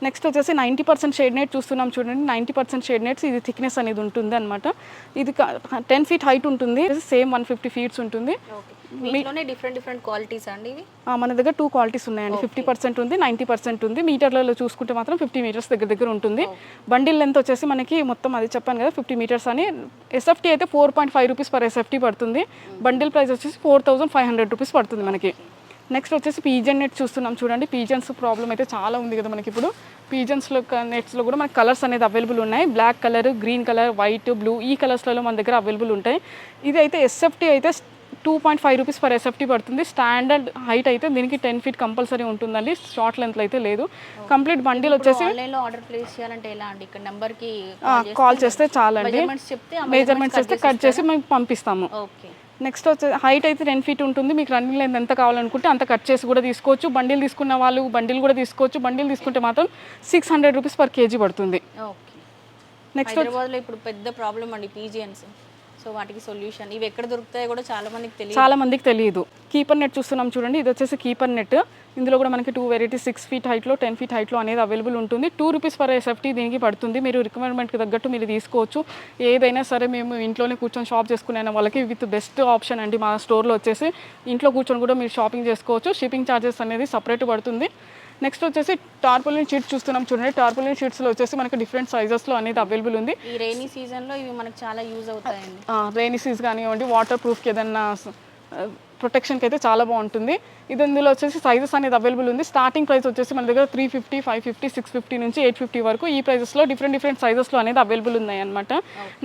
నెక్స్ట్ వచ్చేసి 90% షేడ్ నెట్ చూస్తున్నాం చూడండి. 90% షేడ్ నెట్స్ ఇది థిక్నెస్ అనేది ఉంటుంది అనమాట. ఇది 10 ఫీట్ హైట్ ఉంటుంది. సేమ్ 150 ఫీట్స్ ఉంటుంది. డిఫరెంట్ క్వాలిటీస్ అండి ఇవి. మన దగ్గర 2 క్వాలిటీస్ ఉన్నాయండి. 50% ఉంది, 90% ఉంది. మీటర్లలో చూసుకుంటే మాత్రం 50 మీటర్స్ దగ్గర ఉంటుంది. బండిల్ లెంత్ వచ్చేసి మనకి మొత్తం అది చెప్పాను కదా 50 మీటర్స్ అని. ఎస్ఎఫ్టీ అయితే 4.5 రూపీస్ పర్ ఎస్ఎఫ్టీ పడుతుంది. బండిల్ ప్రైస్ వచ్చేసి 4500 రూపీస్ పడుతుంది మనకి. నెక్స్ట్ వచ్చేసి పీజన్ నెట్ చూస్తున్నాం చూడండి. పీజన్స్ ప్రాబ్లం అయితే చాలా ఉంది కదా మనకి ఇప్పుడు. పీజన్స్లో నెట్స్లో కూడా మనకి కలర్స్ అనేది అవైలబుల్ ఉన్నాయి. Black colour, green colour, white, blue ఈ కలర్స్లలో మన దగ్గర అవైలబుల్ ఉంటాయి. ఇది అయితే ఎస్ఎఫ్టీ అయితే 2.5 రూపీస్ పర్ ఎస్ఎఫ్టీ పడుతుంది. స్టాండర్డ్ హైట్ అయితే దీనికి 10 ఫీట్ కంపల్సరీ ఉంటుందండి. షార్ట్ లెంత్లో అయితే లేదు. కంప్లీట్ బండిల్ వచ్చేసి ఆన్లైన్లో ఆర్డర్ ప్లేస్ చేయాలంటే ఎలా అండి? ఇక్కడ నెంబర్కి కాల్ చేస్తే చాలండి. మెజర్మెంట్స్ చేస్తే కట్ చేసి మేము పంపిస్తాము. ఓకే. నెక్స్ట్ వచ్చే హైట్ అయితే 10 ఫీట్ ఉంటుంది. మీకు రన్నింగ్ లెంత్ ఎంత కావాలనుకుంటే అంత కట్ చేసి కూడా తీసుకోవచ్చు. బండిల్ తీసుకున్న వాళ్ళు బండిల్ కూడా తీసుకోవచ్చు. బండిల్ తీసుకుంటే మాత్రం 600 రూపీస్ పర్ కేజీ పడుతుంది. ఓకే. నెక్స్ట్ హైదరాబాద్లో ఇప్పుడు పెద్ద ప్రాబ్లం అండి పీజియన్స్. సో వాటికి సొల్యూషన్ ఇవి ఎక్కడ దొరుకుతాయో కూడా చాలా మందికి తెలియదు. కీపర్ నెట్ చూస్తున్నాం చూడండి. ఇది వచ్చేసి కీపర్ నెట్. ఇందులో కూడా మనకి 2 వెరైటీస్ 6 ఫీట్ హైట్లో 10 ఫీట్ హైట్లో అనేది అవైలబుల్ ఉంటుంది. 2 రూపీస్ పర్ ఎస్ఎఫ్టీ దీనికి పడుతుంది. మీరు రిక్వైర్మెంట్కి తగ్గట్టు మీరు తీసుకోవచ్చు. ఏదైనా సరే మేము ఇంట్లోనే కూర్చొని షాప్ చేసుకునే వాళ్ళకి విత్ బెస్ట్ ఆప్షన్ అండి. మా స్టోర్లో వచ్చేసి ఇంట్లో కూర్చొని కూడా మీరు షాపింగ్ చేసుకోవచ్చు. షిప్పింగ్ ఛార్జెస్ అనేది సపరేట్ పడుతుంది. నెక్స్ట్ వచ్చేసి టార్పోలిన్ షీట్స్ చూస్తున్నాం చూడండి. టార్పోలిన్ షీట్స్లో వచ్చేసి మనకి డిఫరెంట్ సైజెస్లో అనేది అవైలబుల్ ఉంది. ఈ రైనీ సీజన్లో ఇవి మనకు చాలా యూజ్ అవుతాయండి. రైనీ సీజన్ కానివ్వండి, వాటర్ ప్రూఫ్కి ఏదన్నా ప్రొటెక్షన్కి అయితే చాలా బాగుంటుంది. ఇది ఇందులో వచ్చేసి సైజెస్ అనేది అవైలబుల్ ఉంది. స్టార్టింగ్ ప్రైస్ వచ్చేసి మన దగ్గర 350, 550, 650 నుంచి 850 వరకు ఈ ప్రైజెస్లో డిఫరెంట్ సైజెస్లో అనేది అవైలబుల్ ఉన్నాయి అనమాట.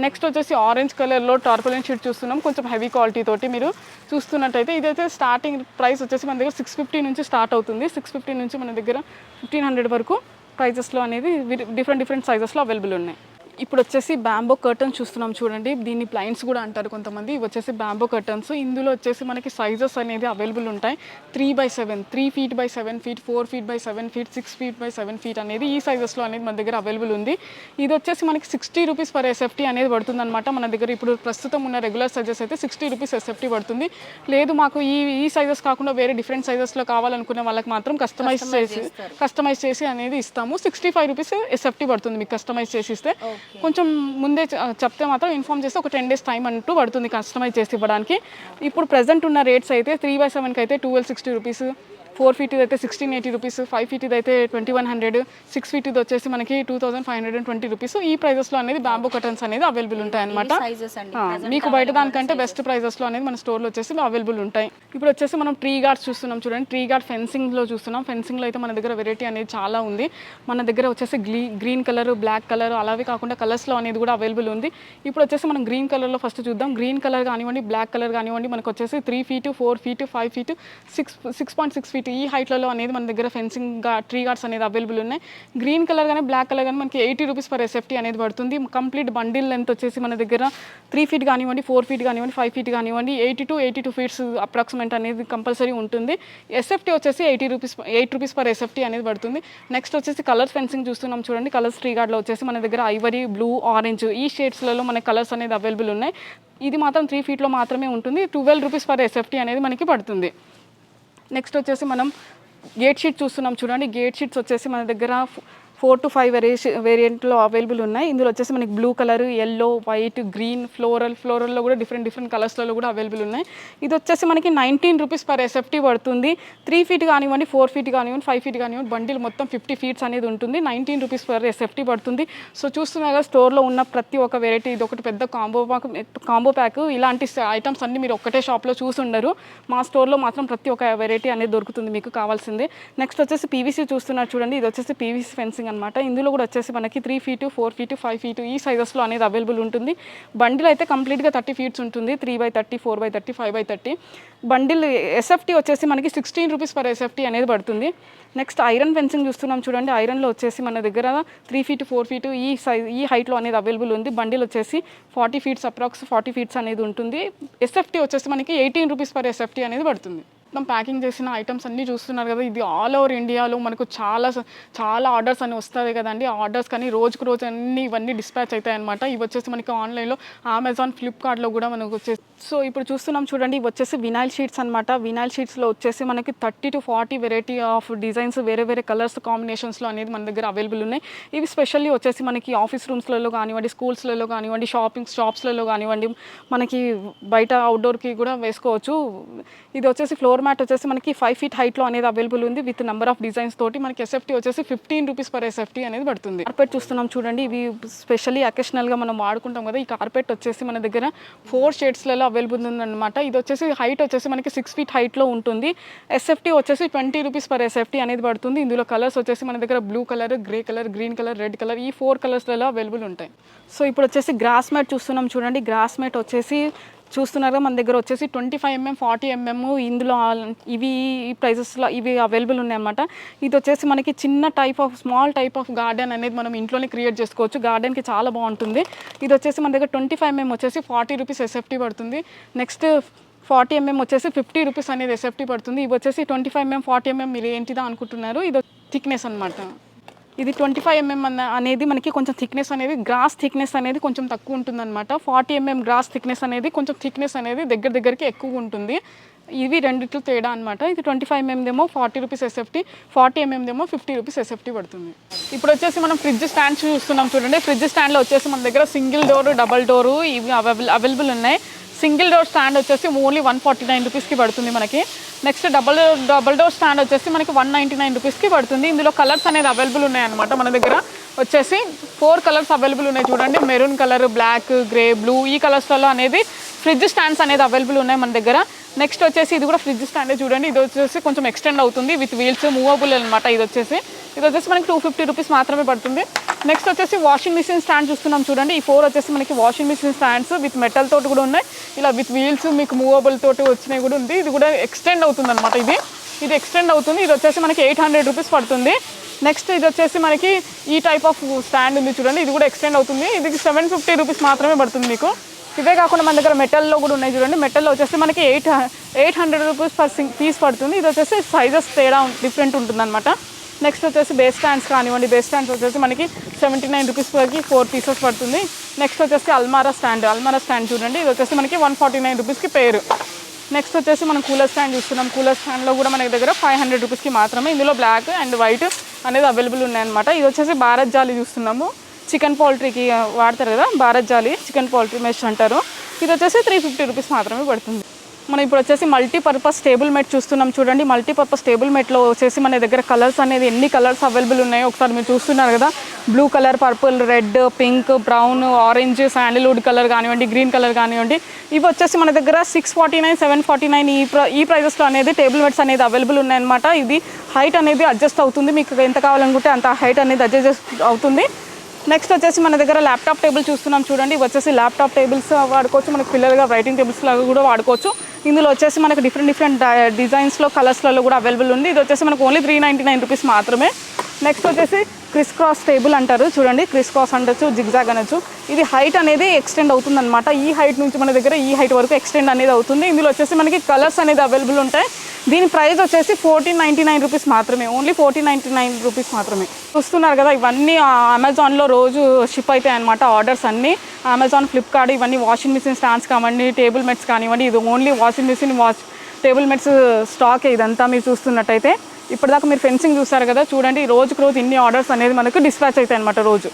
నెక్స్ట్ వచ్చేసి ఆరెంజ్ కలర్లో టార్పోలిన్ షీట్ చూస్తున్నాం. కొంచెం హెవీ క్వాలిటీ తోటి మీరు చూస్తున్నట్టయితే ఇదైతే స్టార్టింగ్ ప్రైస్ వచ్చేసి మన దగ్గర 650 నుంచి స్టార్ట్ అవుతుంది. 650 నుంచి మన దగ్గర 1500 వరకు ప్రైజెస్లో అనేది డిఫరెంట్ సైజెస్లో అవైలబుల్ ఉన్నాయి. ఇప్పుడు వచ్చేసి బ్యాంబో కర్టన్స్ చూస్తున్నాం చూడండి. దీన్ని బ్లైండ్స్ కూడా అంటారు కొంతమంది. ఇవి వచ్చేసి బ్యాంబో కర్టన్స్. ఇందులో వచ్చేసి మనకి సైజెస్ అనేది అవైలబుల్ ఉంటాయి. 3x7, 3 feet by 7 feet, 4 feet by 7 feet, 6 feet by 7 feet అనేది ఈ సైజెస్లో అనేది మన దగ్గర అవైలబుల్ ఉంది. ఇది వచ్చేసి మనకి 60 రూపీస్ పర్ ఎస్ఎఫ్టీ అనేది పడుతుంది అనమాట. మన దగ్గర ఇప్పుడు ప్రస్తుతం ఉన్న రెగ్యులర్ సైజెస్ అయితే 60 రూపీస్ ఎస్ఎఫ్టీ పడుతుంది. లేదు మాకు ఈ సైజెస్ కాకుండా వేరే డిఫరెంట్ సైజెస్లో కావాలనుకునే వాళ్ళకి మాత్రం కస్టమైజ్ చేసి అనేది ఇస్తాము. 65 రూపీస్ ఎస్ఎఫ్టీ పడుతుంది మీకు కస్టమైజ్ చేసి ఇస్తే. కొంచెం ముందే చెప్తే మాత్రం ఇన్ఫార్మ్ చేస్తే ఒక 10 days టైం అంటూ పడుతుంది కస్టమైజ్ చేసి ఇవ్వడానికి. ఇప్పుడు ప్రెజెంట్ ఉన్న రేట్స్ అయితే 3x7కి అయితే 1260 రూపీస్, 4 feet అయితే 1680 రూపీస్, 5 feet అయితే 2100, 6 feet ఇది వచ్చేసి మనకి 2520 రూపీస్. ఈ ప్రైజెస్లో అనేది బ్యాంబో కర్టన్స్ అనేది అవైలబుల్ ఉంటాయి అనమాట. మీకు బయట దానికంటే బెస్ట్ ప్రైజెస్లో అనేది మన స్టోర్లో వచ్చేసి అవైలబుల్ ఉంటాయి. ఇప్పుడు వచ్చేసి మనం ట్రీ గార్డ్స్ చూస్తున్నాం చూడండి. ట్రీ గార్డ్ ఫెన్సింగ్లో చూస్తున్నాం. ఫెన్సింగ్లో అయితే మన దగ్గర వెరైటీ అనేది చాలా ఉంది. మన దగ్గర వచ్చేసి గ్రీన్ కలర్, బ్లాక్ కలర్ అలాగే కాకుండా కలర్స్లో అనేది కూడా అవైలబుల్ ఉంది. ఇప్పుడు వచ్చేసి మనం గ్రీన్ కలర్లో ఫస్ట్ చూద్దాం. గ్రీన్ కలర్ కానివ్వండి, బ్లాక్ కలర్ కానివ్వండి, మనకు వచ్చేసి 3 feet, 4 feet, 5 feet, 6.6 feet ఈ హైట్లలో అనేది మన దగ్గర ఫెన్సింగ్ ట్రీ గార్డ్స్ అనేది అవైలబుల్ ఉన్నాయి. గ్రీన్ కలర్ కానీ బ్లాక్ కలర్ కానీ మనకి 80 రూపీస్ పర్ ఎస్ఎఫ్టీ అనేది పడుతుంది. కంప్లీట్ బండిల్ లెంత్ వచ్చేసి మన దగ్గర 3 feet కానివ్వండి, 4 feet కానివ్వండి, 5 feet కానివ్వండి, 82 feet అప్రాక్సిమేట్ అనేది కంపల్సరీ ఉంటుంది. ఎస్ఎఫ్టీ వచ్చేసి 8 రూపీస్ పర్ ఎస్ఎఫ్టీ అనేది పడుతుంది. నెక్స్ట్ వచ్చేసి కలర్ ఫెన్సింగ్ చూస్తున్నాం చూడండి. కలర్స్ ట్రీ గార్డ్లో వచ్చేసి మన దగ్గర ఐవరీ, బ్లూ, ఆరెంజ్ ఈ షేడ్స్లలో మన కలర్స్ అనేది అవైలబుల్ ఉన్నాయి. ఇది మాత్రం 3 feetలో మాత్రమే ఉంటుంది. 12 రూపీస్ పర్ ఎస్ఎఫ్టీ అనేది మనకి పడుతుంది. నెక్స్ట్ వచ్చేసి మనం గేట్ షీట్ చూస్తున్నాం చూడండి. గేట్ షీట్స్ వచ్చేసి మన దగ్గర 4 to 5 వేరియంట్లో అవైలబుల్ ఉన్నాయి. ఇందులో వచ్చేసి మనకి blue colour, yellow, white, green, ఫ్లోరల్లో కూడా డిఫరెంట్ కలర్స్లలో కూడా అవైలబుల్ ఉన్నాయి. ఇది వచ్చేసి మనకి 19 రూపీస్ పర్ ఎస్ఎఫ్టీ పడుతుంది. 3 feet కానివ్వండి, 4 feet కానివ్వండి, 5 feet కానివ్వండి, బండిల్ మొత్తం 50 feet అనేది ఉంటుంది. 19 రూపీస్ పర్ ఎస్ఎఫ్టీ పడుతుంది. సో చూస్తున్నాగా స్టోర్లో ఉన్న ప్రతి ఒక్క వెరైటీ ఇది ఒకటి పెద్ద కాంబో ప్యాక్. ఇలాంటి ఐటమ్స్ అన్ని మీరు ఒక్కటే షాప్లో చూసి ఉండరు. మా స్టోర్లో మాత్రం ప్రతి ఒక్క వెరైటీ అనేది దొరుకుతుంది మీకు కావాల్సింది. నెక్స్ట్ వచ్చేసి పీవీసీ చూస్తున్నారు చూడండి. ఇది వచ్చేసి పీవీసీ ఫెన్సింగ్ అనమాట. ఇందులో కూడా వచ్చేసి మనకి 3 feet, 4 feet, 5 feet ఈ సైజెస్లో అనేది అవైలబుల్ ఉంటుంది. బండిల్ అయితే కంప్లీట్గా 30 feet ఉంటుంది. 3x30, 4x30, 5x30. Bundle SFT వచ్చేసి మనకి 16 రూపీస్ పర్ ఎస్ఎఫ్టీ అనేది పడుతుంది. నెక్స్ట్ ఐరన్ ఫెన్సింగ్ చూస్తున్నాం చూడండి. ఐరన్లో వచ్చేసి మన దగ్గర 3 feet, 4 feet ఈ హైట్లో అనేది అవైలబుల్ ఉంది. బండిల్ వచ్చేసి 40 feet అప్రాక్స్ 40 feet అనేది ఉంటుంది. ఎస్ఎఫ్టీ వచ్చేసి మనకి 18 రూపీస్ పర్ ఎస్ఎఫ్టీ అనేది పడుతుంది. మొత్తం ప్యాకింగ్ చేసిన ఐటమ్స్ అన్నీ చూస్తున్నారు కదా. ఇది ఆల్ ఓవర్ ఇండియాలో మనకు చాలా ఆర్డర్స్ అని వస్తుంది కదండి. ఆ ఆర్డర్స్ కానీ రోజుకు రోజు ఇవన్నీ డిస్పాచ్ అవుతాయి అనమాట. ఇవి వచ్చేసి మనకి ఆన్లైన్లో అమెజాన్, ఫ్లిప్కార్ట్లో కూడా మనకు వచ్చేసి. సో ఇప్పుడు చూస్తున్నాం చూడండి. ఇవి వచ్చేసి వినైల్ షీట్స్ అనమాట. వినైల్ షీట్స్లో వచ్చేసి మనకి 30 to 40 వెరైటీ ఆఫ్ డిజైన్స్ వేరే కలర్స్ కాంబినేషన్స్లో అనేది మన దగ్గర అవైలబుల్ ఉన్నాయి. ఇవి స్పెషల్లీ వచ్చేసి మనకి ఆఫీస్ రూమ్స్లలో కానివ్వండి, స్కూల్స్లలో కానివ్వండి, షాప్స్లలో కానివ్వండి, మనకి బయట అవుట్డోర్కి కూడా వేసుకోవచ్చు. ఇది వచ్చేసి ఫ్లోర్ మ్యాట్ వచ్చేసి మనకి 5 feet హైట్లో అనేది అవైలబుల్ ఉంది విత్ నెంబర్ ఆఫ్ డిజైన్స్ తోటి. మనకి ఎస్ఎఫ్టీ వచ్చేసి 15 రూపీస్ పర్ ఎస్ఎఫ్టీ అనేది పడుతుంది. కార్పెట్ చూస్తున్నాం చూడండి. ఇవి స్పెషల్లీ అకేషనల్గా మనం వాడుకుంటాం కదా. ఈ కార్పెట్ వచ్చేసి మన దగ్గర 4 షేడ్స్లలో సైజెస్లలో అవైలబుల్ ఉందన్నమాట. ఇది వచ్చేసి హైట్ వచ్చేసి మనకి 6 feet హైట్లో ఉంటుంది. ఎస్ఎఫ్టీ వచ్చేసి 20 రూపీస్ పర్ ఎస్ఎఫ్టీ అనేది పడుతుంది. ఇందులో కలర్స్ వచ్చేసి మన దగ్గర blue colour, grey colour, green colour, red colour, ఈ 4 కలర్స్లలో అవైలబుల్ ఉంటాయి. సో ఇప్పుడు వచ్చేసి గ్రాస్ మ్యాట్ చూస్తున్నాం చూడండి. గ్రాస్ మ్యాట్ వచ్చేసి చూస్తున్నారుగా మన దగ్గర వచ్చేసి 25 mm, 40 mm ఇందులో ఇవి ఈ ప్రైజెస్లో ఇవి అవైలబుల్ ఉన్నాయన్నమాట. ఇది వచ్చేసి మనకి చిన్న స్మాల్ టైప్ ఆఫ్ గార్డెన్ అనేది మనం ఇంట్లోనే క్రియేట్ చేసుకోవచ్చు. గార్డెన్కి చాలా బాగుంటుంది. ఇది వచ్చేసి మన దగ్గర 25 mm వచ్చేసి 40 రూపీస్ ఎస్ఎఫ్టీ పడుతుంది. నెక్స్ట్ 40 mm వచ్చేసి 50 రూపీస్ అనేది ఎస్ఎఫ్టీ పడుతుంది. ఇవి వచ్చేసి 25 mm, 40 mm మీరు ఏంటిదా అనుకుంటున్నారు, ఇది థిక్నెస్ అనమాట. ఇది 25 mm అనేది మనకి కొంచెం థిక్నెస్ అనేది, గ్రాస్ థిక్నెస్ అనేది కొంచెం తక్కువ ఉంటుందన్నమాట. 40 mm గ్రాస్ థిక్నెస్ అనేది కొంచెం థిక్నెస్ అనేది దగ్గరికి ఎక్కువ ఉంటుంది. ఇవి రెండిట్లు తేడా అనమాట. ఇది 25 mm ఏమో 40 రూపీస్ ఎస్ఎఫ్టీ, 40 mm ఏమో 50 రూపీస్ ఎస్ఎఫ్టీ పడుతుంది. ఇప్పుడు వచ్చేసి మనం ఫ్రిడ్జ్ స్టాండ్ చూస్తున్నాం చూడండి. ఫ్రిడ్జ్ స్టాండ్లో వచ్చేసి మన దగ్గర సింగిల్ డోర్, డబల్ డోరు ఇవి అవైలబుల్ ఉన్నాయి. సింగిల్ డోర్ స్టాండ్ వచ్చేసి ఓన్లీ 149 రూపీస్కి పడుతుంది మనకి. నెక్స్ట్ డబల్ డోర్ స్టాండ్ వచ్చేసి మనకి 199 రూపీస్కి పడుతుంది. ఇందులో కలర్స్ అనేది అవైలబుల్ ఉన్నాయన్నమాట. మన దగ్గర వచ్చేసి 4 కలర్స్ అవైలబుల్ ఉన్నాయి చూడండి. Maroon colour, black, grey, blue ఈ కలర్స్లలో అనేది ఫ్రిడ్జ్ స్టాండ్స్ అనేది అవైలబుల్ ఉన్నాయి మన దగ్గర. నెక్స్ట్ వచ్చేసి ఇది కూడా ఫ్రిడ్జ్ స్టాండే చూడండి. ఇది వచ్చేసి కొంచెం ఎక్స్టెండ్ అవుతుంది విత్ వీల్స్, మూవబుల్ అనమాట. ఇది వచ్చేసి మనకి 250 రూపీస్ మాత్రమే పడుతుంది. నెక్స్ట్ వచ్చేసి వాషింగ్ మిషన్ స్టాండ్ చూస్తున్నాం చూడండి. ఈ 4 వచ్చేసి మనకి washing machine stands with metal తోటి కూడా ఉన్నాయి. ఇలా విత్ వీల్స్ మీకు మూవబుల్ తోటి వచ్చినాయి కూడా ఉంది. ఇది కూడా ఎక్స్టెండ్ అవుతుంది అనమాట. ఇది ఎక్స్టెండ్ అవుతుంది. ఇది వచ్చేసి మనకి 800 రూపీస్ పడుతుంది. నెక్స్ట్ ఇది వచ్చేసి మనకి ఈ టైప్ ఆఫ్ స్టాండ్ ఉంది చూడండి. ఇది కూడా ఎక్స్టెండ్ అవుతుంది. ఇది 750 రూపీస్ మాత్రమే పడుతుంది మీకు. ఇవే కాకుండా మన దగ్గర మెటల్లో కూడా ఉన్నాయి చూడండి. మెటల్లో వచ్చేసి మనకి 800 రూపీస్ పర్ పీస్ పడుతుంది. ఇది వచ్చేసి సైజెస్ తేడా డిఫరెంట్ ఉంటుందన్నమాట. నెక్స్ట్ వచ్చేసి బేస్ స్టాండ్స్ కానివ్వండి. బేస్ స్టాండ్స్ వచ్చేసి మనకి 79 రూపీస్ వరకు 4 పీసెస్ పడుతుంది. నెక్స్ట్ వచ్చేసి అల్మారా స్టాండ్ చూడండి. ఇది వచ్చేసి మనకి 149 రూపీస్కి పేరు. నెక్స్ట్ వచ్చేసి మనం కూలర్ స్టాండ్ చూస్తున్నాం. కూలర్ స్టాండ్లో కూడా మన దగ్గర 500 రూపీస్కి మాత్రమే. ఇందులో బ్లాక్ అండ్ వైట్ అనేది అవైలబుల్ ఉన్నాయన్నమాట. ఇది వచ్చేసి భారత్ జాలి చూస్తున్నాము. చికెన్ పౌల్ట్రీకి వాడతారు కదా, భారత్ జాలి చికెన్ పౌల్ట్రీ మెష్ అంటారు. ఇది వచ్చేసి 350 రూపీస్ మాత్రమే పడుతుంది. మనం ఇప్పుడు వచ్చేసి మల్టీపర్పస్ టేబుల్ మెట్ చూస్తున్నాం చూడండి. మల్టీపర్పస్ టేబుల్ మెట్లో వచ్చేసి మన దగ్గర కలర్స్ అనేది ఎన్ని కలర్స్ అవైలబుల్ ఉన్నాయో ఒకసారి మీరు చూస్తున్నారు కదా. Blue colour, purple, red, pink, brown, orange, Sandalwood colour కానివ్వండి, గ్రీన్ కలర్ కానివ్వండి. ఇవి వచ్చేసి మన దగ్గర 649, 749 ఈ ప్రైజెస్లో అనేది టేబుల్ మెట్స్ అనేది అవైలబుల్ ఉన్నాయన్నమాట. ఇది హైట్ అనేది అడ్జస్ట్ అవుతుంది. మీకు ఎంత కావాలనుకుంటే అంత హైట్ అనేది అడ్జస్ట్ అవుతుంది. నెక్స్ట్ వచ్చేసి మన దగ్గర ల్యాప్టాప్ టేబుల్ చూస్తున్నాం చూడండి. ఇవి వచ్చేసి ల్యాప్టాప్ టేబుల్స్ వాడుకోవచ్చు. మనకి పిల్లలుగా రైటింగ్ టేబుల్స్ లాగా కూడా వాడుకోవచ్చు. ఇందులో వచ్చేసి మనకు డిఫరెంట్ డిజైన్స్లో, కలర్స్లలో కూడా అవైలబుల్ ఉంది. ఇది వచ్చేసి మనకు ఓన్లీ 399 రూపీస్ మాత్రమే. నెక్స్ట్ వచ్చేసి క్రిస్ క్రాస్ టేబుల్ అంటారు చూడండి. క్రిస్ క్రాస్ అనొచ్చు, జిగ్జాగ్ అనొచ్చు. ఇది హైట్ అనేది ఎక్స్టెండ్ అవుతుంది అనమాట. ఈ హైట్ నుంచి మన దగ్గర ఈ హైట్ వరకు ఎక్స్టెండ్ అనేది అవుతుంది. ఇందులో వచ్చేసి మనకి కలర్స్ అనేది అవైలబుల్ ఉంటాయి. దీని ప్రైస్ వచ్చేసి 1499 రూపీస్ మాత్రమే. ఓన్లీ 1499 రూపీస్ మాత్రమే. చూస్తున్నారు కదా, ఇవన్నీ అమెజాన్లో రోజు షిప్ అవుతాయి అనమాట. ఆర్డర్స్ అన్నీ అమెజాన్, ఫ్లిప్కార్ట్ ఇవన్నీ వాషింగ్ మిషన్ స్టాండ్స్ కానివ్వండి, టేబుల్ మెట్స్ కానివ్వండి. ఇది only washing machine, table mats stock ఇదంతా మీరు చూస్తున్నట్టయితే. ఇప్పటిదాకా మీరు ఫెన్సింగ్ చూస్తారు కదా, చూడండి రోజుకు రోజు ఇన్ని ఆర్డర్స్ అనేది మనకు డిస్పాచ్ అవుతాయి అనమాట రోజు.